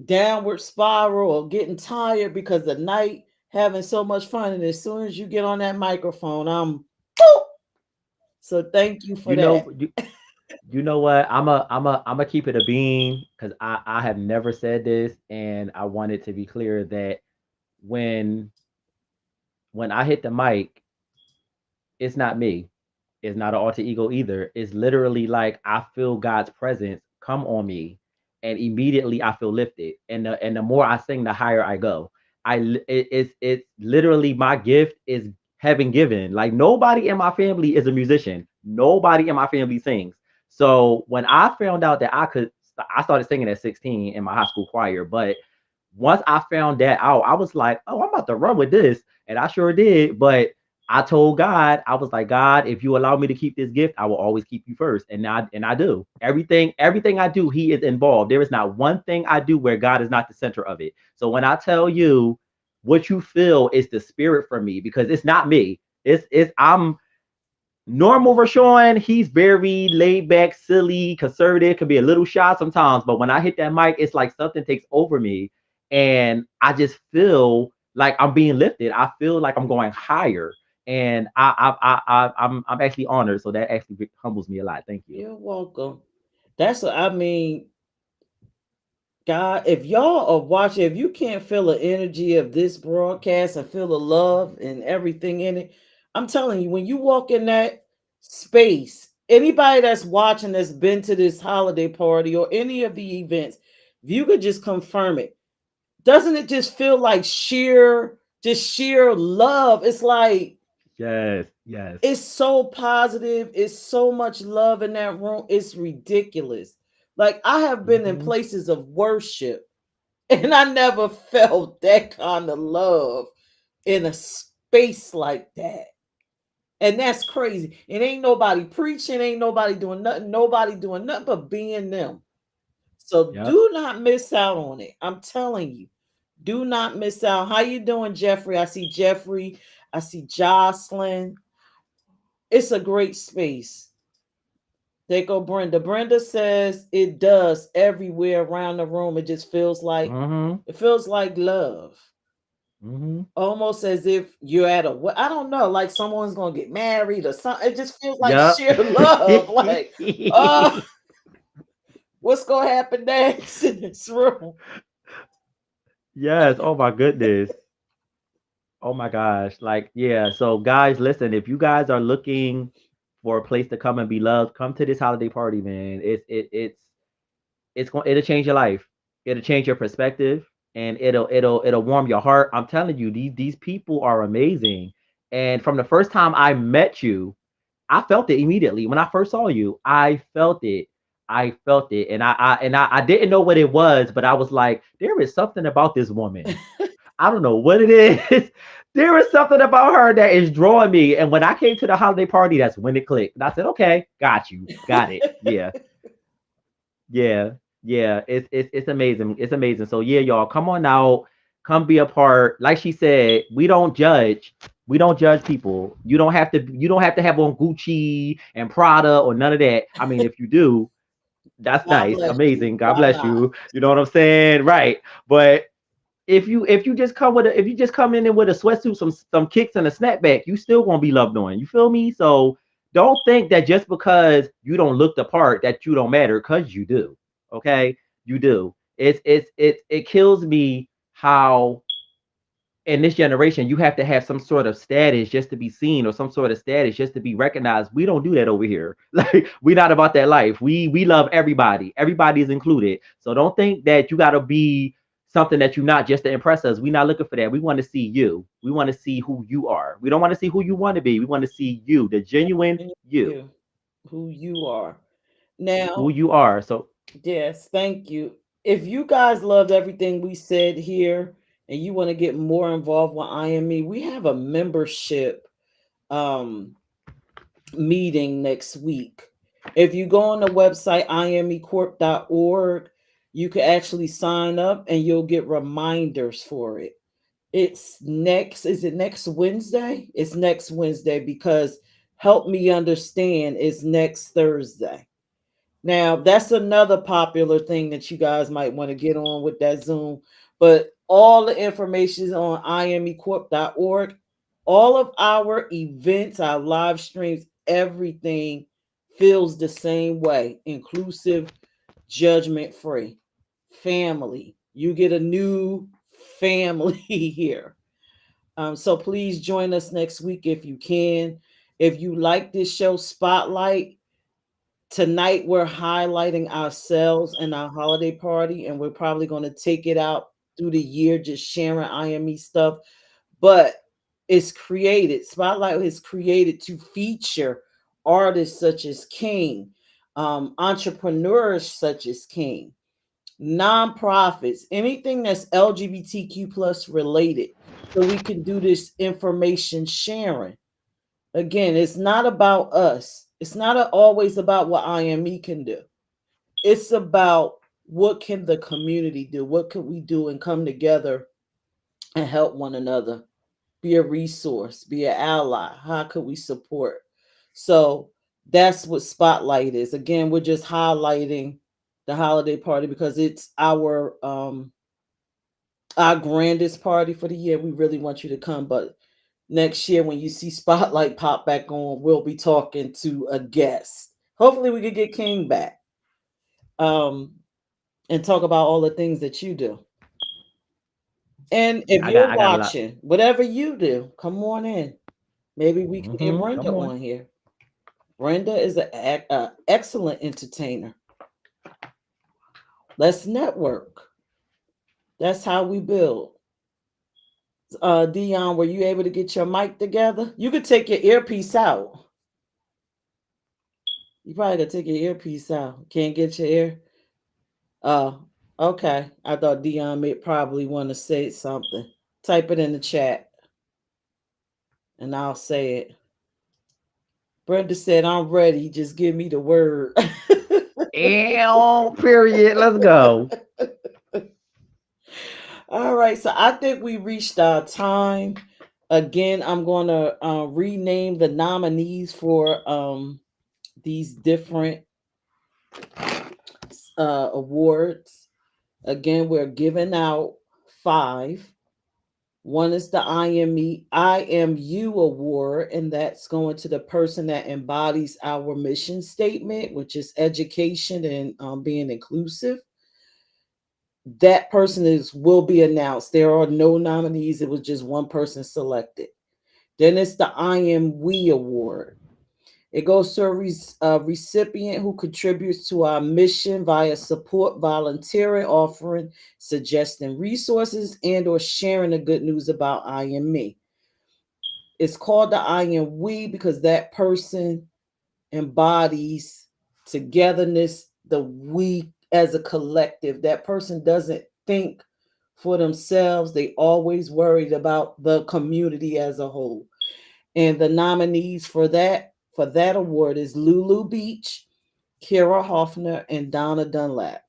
downward spiral or getting tired because the night having so much fun. And as soon as you get on that microphone, I'm boop. So thank you for You that. know you know what? I'm a keep it a bean because I have never said this and I want it to be clear that when when I hit the mic, it's not me. It's not an alter ego either. It's literally like I feel God's presence come on me, and immediately I feel lifted. And the more I sing, the higher I go. It's literally my gift is heaven given. Like nobody in my family is a musician. Nobody in my family sings. So when I found out that I started singing at 16 in my high school choir. But once I found that out, I was like, oh, I'm about to run with this. And I sure did. But I told God, I was like, God, if you allow me to keep this gift, I will always keep you first. And I do. Everything I do, he is involved. There is not one thing I do where God is not the center of it. So when I tell you what you feel is the spirit from me, because it's not me. It's I'm normal Rashawn. He's very laid back, silly, conservative, could be a little shy sometimes. But when I hit that mic, it's like something takes over me. And I just feel like I'm being lifted. I feel like I'm going higher. And I'm actually honored. So that actually humbles me a lot. Thank you. You're welcome. That's what I mean. God, if y'all are watching, if you can't feel the energy of this broadcast and feel the love and everything in it, I'm telling you, when you walk in that space, anybody that's watching that's been to this holiday party or any of the events, if you could just confirm it, doesn't it just feel like sheer love? It's like, Yes, yes. it's so positive. It's so much love in that room. It's ridiculous. Like, I have been in Mhm. places of worship and I never felt that kind of love in a space like that. And that's crazy. It ain't nobody preaching, ain't nobody doing nothing but being them. So Yep. do not miss out on it. I'm telling you. Do not miss out. How you doing, Jeffrey? I see Jeffrey. I see Jocelyn. It's a great space. There go Brenda. Brenda says it does everywhere around the room. It just feels like Mhm. love. Mhm. Almost as if you're at I don't know, like someone's gonna get married or something. It just feels like Yep. sheer love. Like, uh, what's gonna happen next in this room? Yes. Oh my goodness. Oh my gosh. Like, yeah. So guys, listen, if you guys are looking for a place to come and be loved, come to this holiday party, man. It'll change your life. It'll change your perspective, and it'll warm your heart. I'm telling you, these people are amazing. And from the first time I met you, I felt it immediately. When I first saw you, I felt it. I felt it. And I didn't know what it was, but I was like, there is something about this woman. I don't know what it is. There is something about her that is drawing me. And when I came to the holiday party, that's when it clicked. And I said, okay, got you. Got it. Yeah. Yeah. Yeah. It's amazing. It's amazing. So yeah, y'all come on out. Come be a part. Like she said, we don't judge. We don't judge people. You don't have to have on Gucci and Prada or none of that. I mean, if you do, that's God nice. bless you. Amazing. God Why bless not? you. You know what I'm saying? Right. But if you just come with if you just come in with a sweatsuit, some kicks and a snapback, you still gonna be loved on. You feel me? So don't think that just because you don't look the part that you don't matter, because you do. Okay, you do. It kills me how in this generation you have to have some sort of status just to be seen, or some sort of status just to be recognized. We don't do that over here. Like, we're not about that life. We love everybody. Everybody is included. So don't think that you got to be something that you're not just to impress us. We're not looking for that. We want to see you. We want to see who you are. We don't want to see who you want to be. We want to see you, the genuine you, You, who you are. who Now, you are. So yes, thank you. If you guys loved everything we said here and you want to get more involved with IME, we have a membership um meeting next week. If you go on the website imecorp.org, you can actually sign up and you'll get reminders for it. Is it next Wednesday? It's next Wednesday, because Help Me Understand is next Thursday. Now, that's another popular thing that you guys might want to get on with that Zoom. But all the information is on imecorp.org. All of our events, our live streams, everything feels the same way: inclusive, judgment free, family. You get a new family here. So please join us next week if you can. If you like this show, Spotlight, tonight we're highlighting ourselves and our holiday party, and we're probably going to take it out through the year just sharing IME stuff. But Spotlight is created to feature artists such as King, entrepreneurs such as King, nonprofits, anything that's LGBTQ plus related, so we can do this information sharing. Again, it's not about us. It's not always about what IME can do. It's about what can the community do? What can we do and come together and help one another? Be a resource, be an ally. How could we support? So that's what Spotlight is. Again, we're just highlighting the holiday party because it's our grandest party for the year. We really want you to come, but next year when you see Spotlight pop back on, we'll be talking to a guest. Hopefully we could get King back. And talk about all the things that you do. And if you're watching, whatever you do, come on in. Maybe we can get Brenda on here. Brenda is an excellent entertainer. Let's network. That's how we build. Dion, were you able to get your mic together? You could take your earpiece out. You probably could take your earpiece out. Can't get your ear. Okay. I thought Dion may probably want to say something. Type it in the chat, and I'll say it. Brenda said, "I'm ready. Just give me the word." Period. Let's go. All right. So I think we reached our time. Again, I'm going to rename the nominees for these different awards. Again, we're giving out 5. One is the IMU award, and that's going to the person that embodies our mission statement, which is education and being inclusive. That person will be announced. There are no nominees. It was just one person selected. Then it's the IMWE award. It goes to a recipient who contributes to our mission via support, volunteering, offering, suggesting resources, and or sharing the good news about I Am Me. It's called the I Am We because that person embodies togetherness, the we as a collective. That person doesn't think for themselves. They always worried about the community as a whole. And the nominees for that award is Lulu Beach, Kira Hoffner, and Donna Dunlap.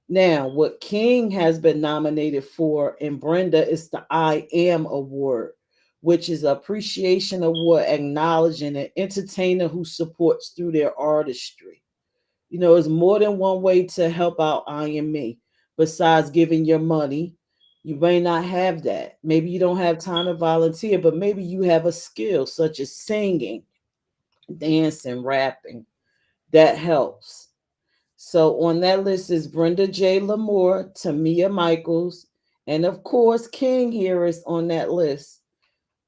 Now, what King has been nominated for and Brenda is the I Am Award, which is an appreciation award acknowledging an entertainer who supports through their artistry. You know, it's more than one way to help out I Am Me. Besides giving your money, you may not have that. Maybe you don't have time to volunteer, but maybe you have a skill such as singing, dancing, rapping. That helps. So on that list is Brenda J. Lamore, Tamia Michaels, and of course, King here is on that list.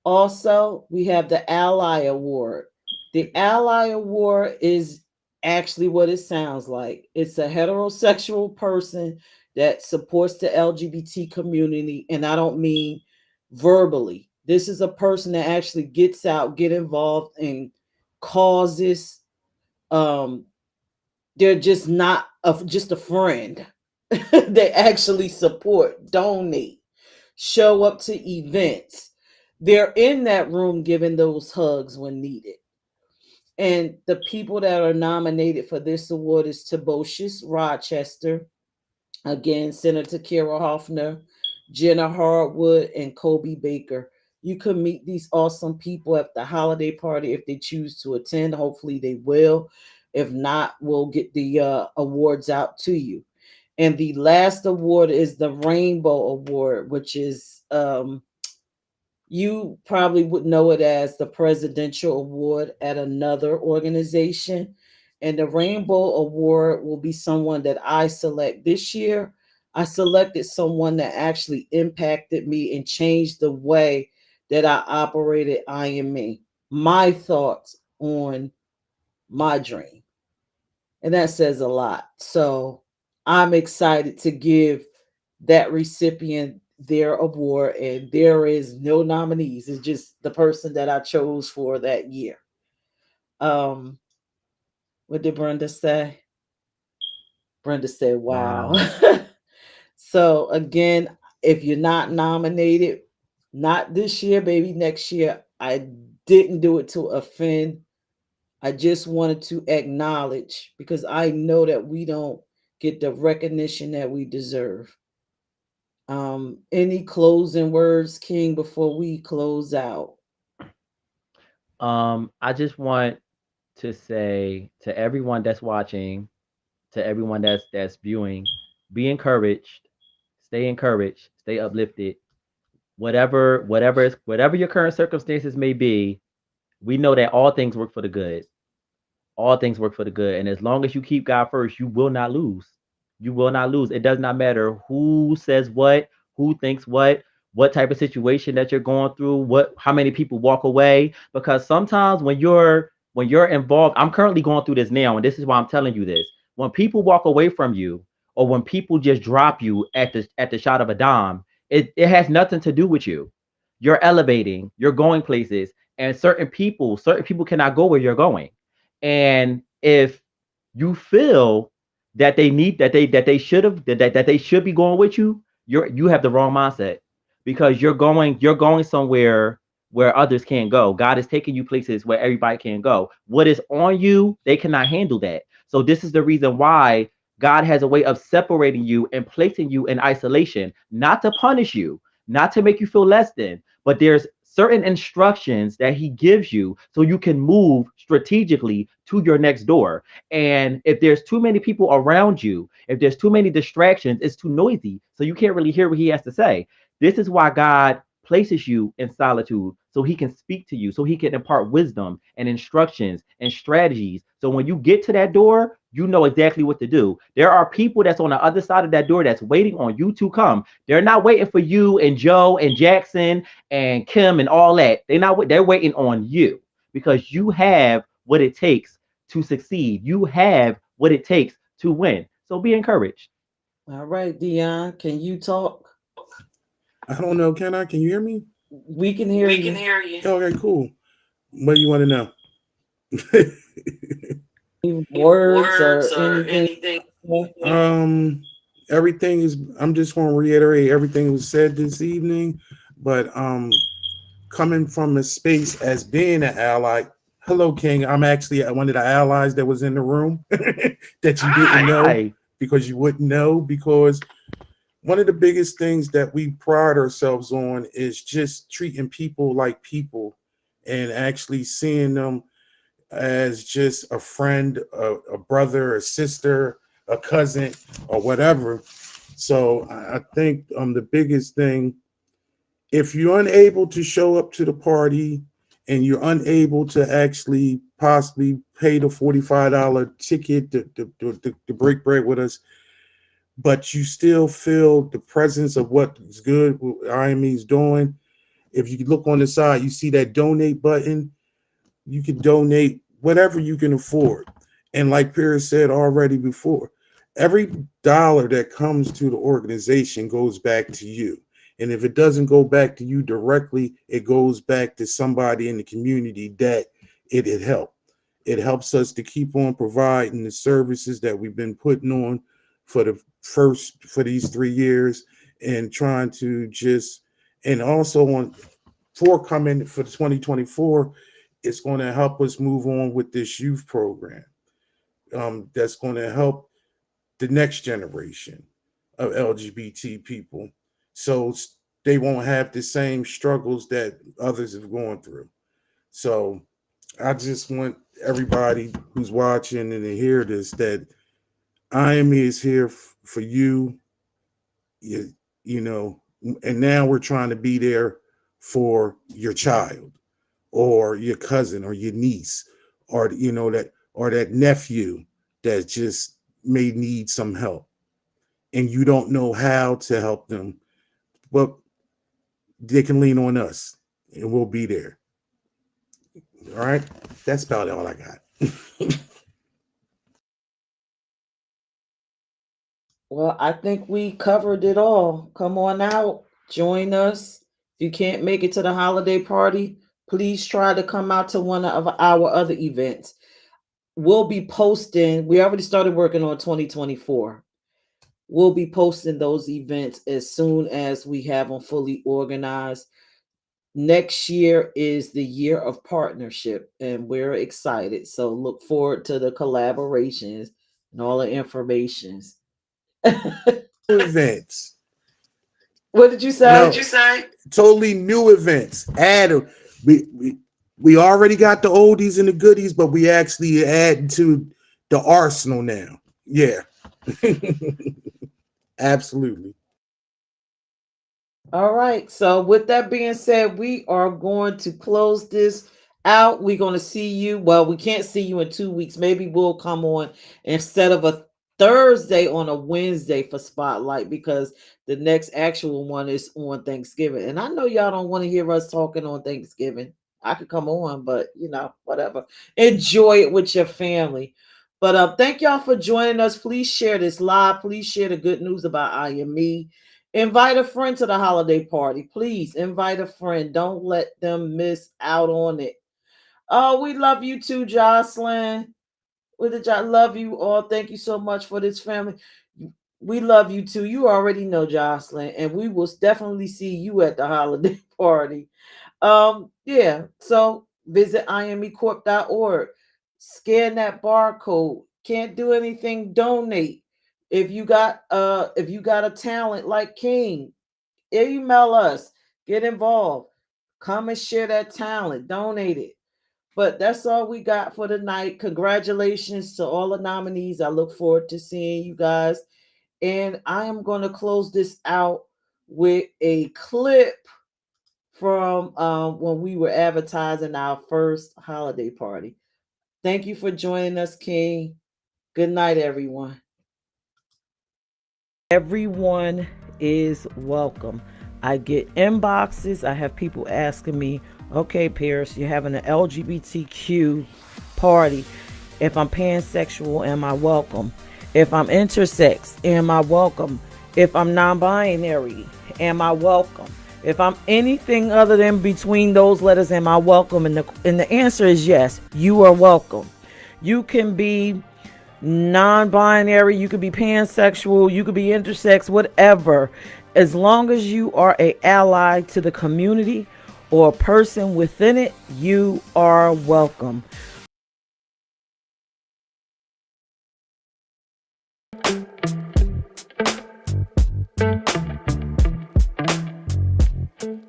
Also, we have the Ally Award. The Ally Award is actually what it sounds like. It's a heterosexual person that supports the LGBT community, and I don't mean verbally. This is a person that actually gets out, get involved in causes. They're just not just a friend. They actually support, donate, show up to events. They're in that room giving those hugs when needed. And the people that are nominated for this award is Tobocius Rochester, again, Senator Kira Hoffner, Jenna Hardwood, and Kobe Baker. You can meet these awesome people at the holiday party if they choose to attend. Hopefully they will. If not, we'll get the awards out to you. And the last award is the Rainbow Award, which is you probably would know it as the Presidential Award at another organization. And the Rainbow Award will be someone that I select this year. I selected someone that actually impacted me and changed the way that I operated I Am Me. My thoughts on my dream. And that says a lot. So I'm excited to give that recipient their award, and there is no nominees. It's just the person that I chose for that year. What did Brenda say? Brenda said, wow. So again, if you're not nominated, not this year, baby, next year, I didn't do it to offend. I just wanted to acknowledge, because I know that we don't get the recognition that we deserve. Any closing words, King, before we close out? I just want to say to everyone that's watching, to everyone that's viewing, be encouraged, stay uplifted. Whatever your current circumstances may be, we know that all things work for the good. All things work for the good. And as long as you keep God first, you will not lose. You will not lose. It does not matter who says what, who thinks what type of situation that you're going through, how many people walk away. Because sometimes when you're involved, I'm currently going through this now, and this is why I'm telling you this. When people walk away from you, or when people just drop you at the shot of a dime, it has nothing to do with you. You're elevating, you're going places, and certain people cannot go where you're going. And if you feel that they should be going with you, you have the wrong mindset, because you're going somewhere where others can't go. God is taking you places where everybody can't go. What is on you, they cannot handle that. So this is the reason why God has a way of separating you and placing you in isolation, not to punish you, not to make you feel less than, but there's certain instructions that he gives you so you can move strategically to your next door. And if there's too many people around you, if there's too many distractions, it's too noisy, so you can't really hear what he has to say. This is why God places you in solitude, so he can speak to you, so he can impart wisdom and instructions and strategies. So when you get to that door, you know exactly what to do. There are people that's on the other side of that door that's waiting on you to come. They're not waiting for you and Joe and Jackson and Kim and all that. They're waiting on you, because you have what it takes to succeed. You have what it takes to win. So be encouraged. All right, Dion, can you talk? I don't know. Can I? Can you hear me? We can hear you. Okay, cool. What do you want to know? Words or anything? Everything is. I'm just going to reiterate everything was said this evening, but coming from a space as being an ally. Hello, King. I'm actually one of the allies that was in the room that you didn't know, because you wouldn't know, because one of the biggest things that we pride ourselves on is just treating people like people, and actually seeing them as just a friend, a brother, a sister, a cousin, or whatever. So I think the biggest thing, if you're unable to show up to the party and you're unable to actually possibly pay the $45 ticket to break bread with us, but you still feel the presence of what is good IME's doing, if you look on the side, you see that donate button. You can donate whatever you can afford. And like Pierce said already before, every dollar that comes to the organization goes back to you. And if it doesn't go back to you directly, it goes back to somebody in the community that it helped. It helps us to keep on providing the services that we've been putting on for these 3 years, and trying to just, and also on coming for 2024, it's going to help us move on with this youth program, that's going to help the next generation of LGBT people, so they won't have the same struggles that others have gone through. So I just want everybody who's watching and to hear this, that IME is here for you, you know, and now we're trying to be there for your child or your cousin or your niece, or that nephew that just may need some help, and you don't know how to help them. Well, they can lean on us, and we'll be there. All right, that's about all I got. Well, I think we covered it all. Come on out, join us. If you can't make it to the holiday party, please try to come out to one of our other events. We'll be posting, we already started working on 2024. We'll be posting those events as soon as we have them fully organized. Next year is the year of partnership, and we're excited. So look forward to the collaborations and all the informations. Events. What did you say? No, what did you say? Totally new events. We already got the oldies and the goodies, but we actually add to the arsenal now. Yeah. Absolutely. All right. So with that being said, we are going to close this out. We're going to see you. Well, we can't see you in 2 weeks. Maybe we'll come on instead of a Thursday on a Wednesday for Spotlight, because the next actual one is on Thanksgiving. And I know y'all don't want to hear us talking on Thanksgiving. I could come on, but whatever. Enjoy it with your family. But thank y'all for joining us. Please share this live. Please share the good news about IME. Invite a friend to the holiday party. Please invite a friend. Don't let them miss out on it. Oh, we love you too, Jocelyn. Love you all. Thank you so much for this family. We love you too. You already know, Jocelyn, and we will definitely see you at the holiday party. Yeah. So visit imecorp.org. Scan that barcode. Can't do anything, donate. If you got a talent like King, email us, get involved, come and share that talent, donate it. But that's all we got for tonight. Congratulations to all the nominees. I look forward to seeing you guys. And I am going to close this out with a clip from when we were advertising our first holiday party. Thank you for joining us, King. Good night, everyone. Everyone is welcome. I get inboxes. I have people asking me, okay, Paris, you're having an LGBTQ party. If I'm pansexual, am I welcome? If I'm intersex, am I welcome? If I'm non-binary, am I welcome? If I'm anything other than between those letters, am I welcome? And the answer is yes, you are welcome. You can be non-binary, you could be pansexual, you could be intersex, whatever. As long as you are an ally to the community or a person within it, you are welcome.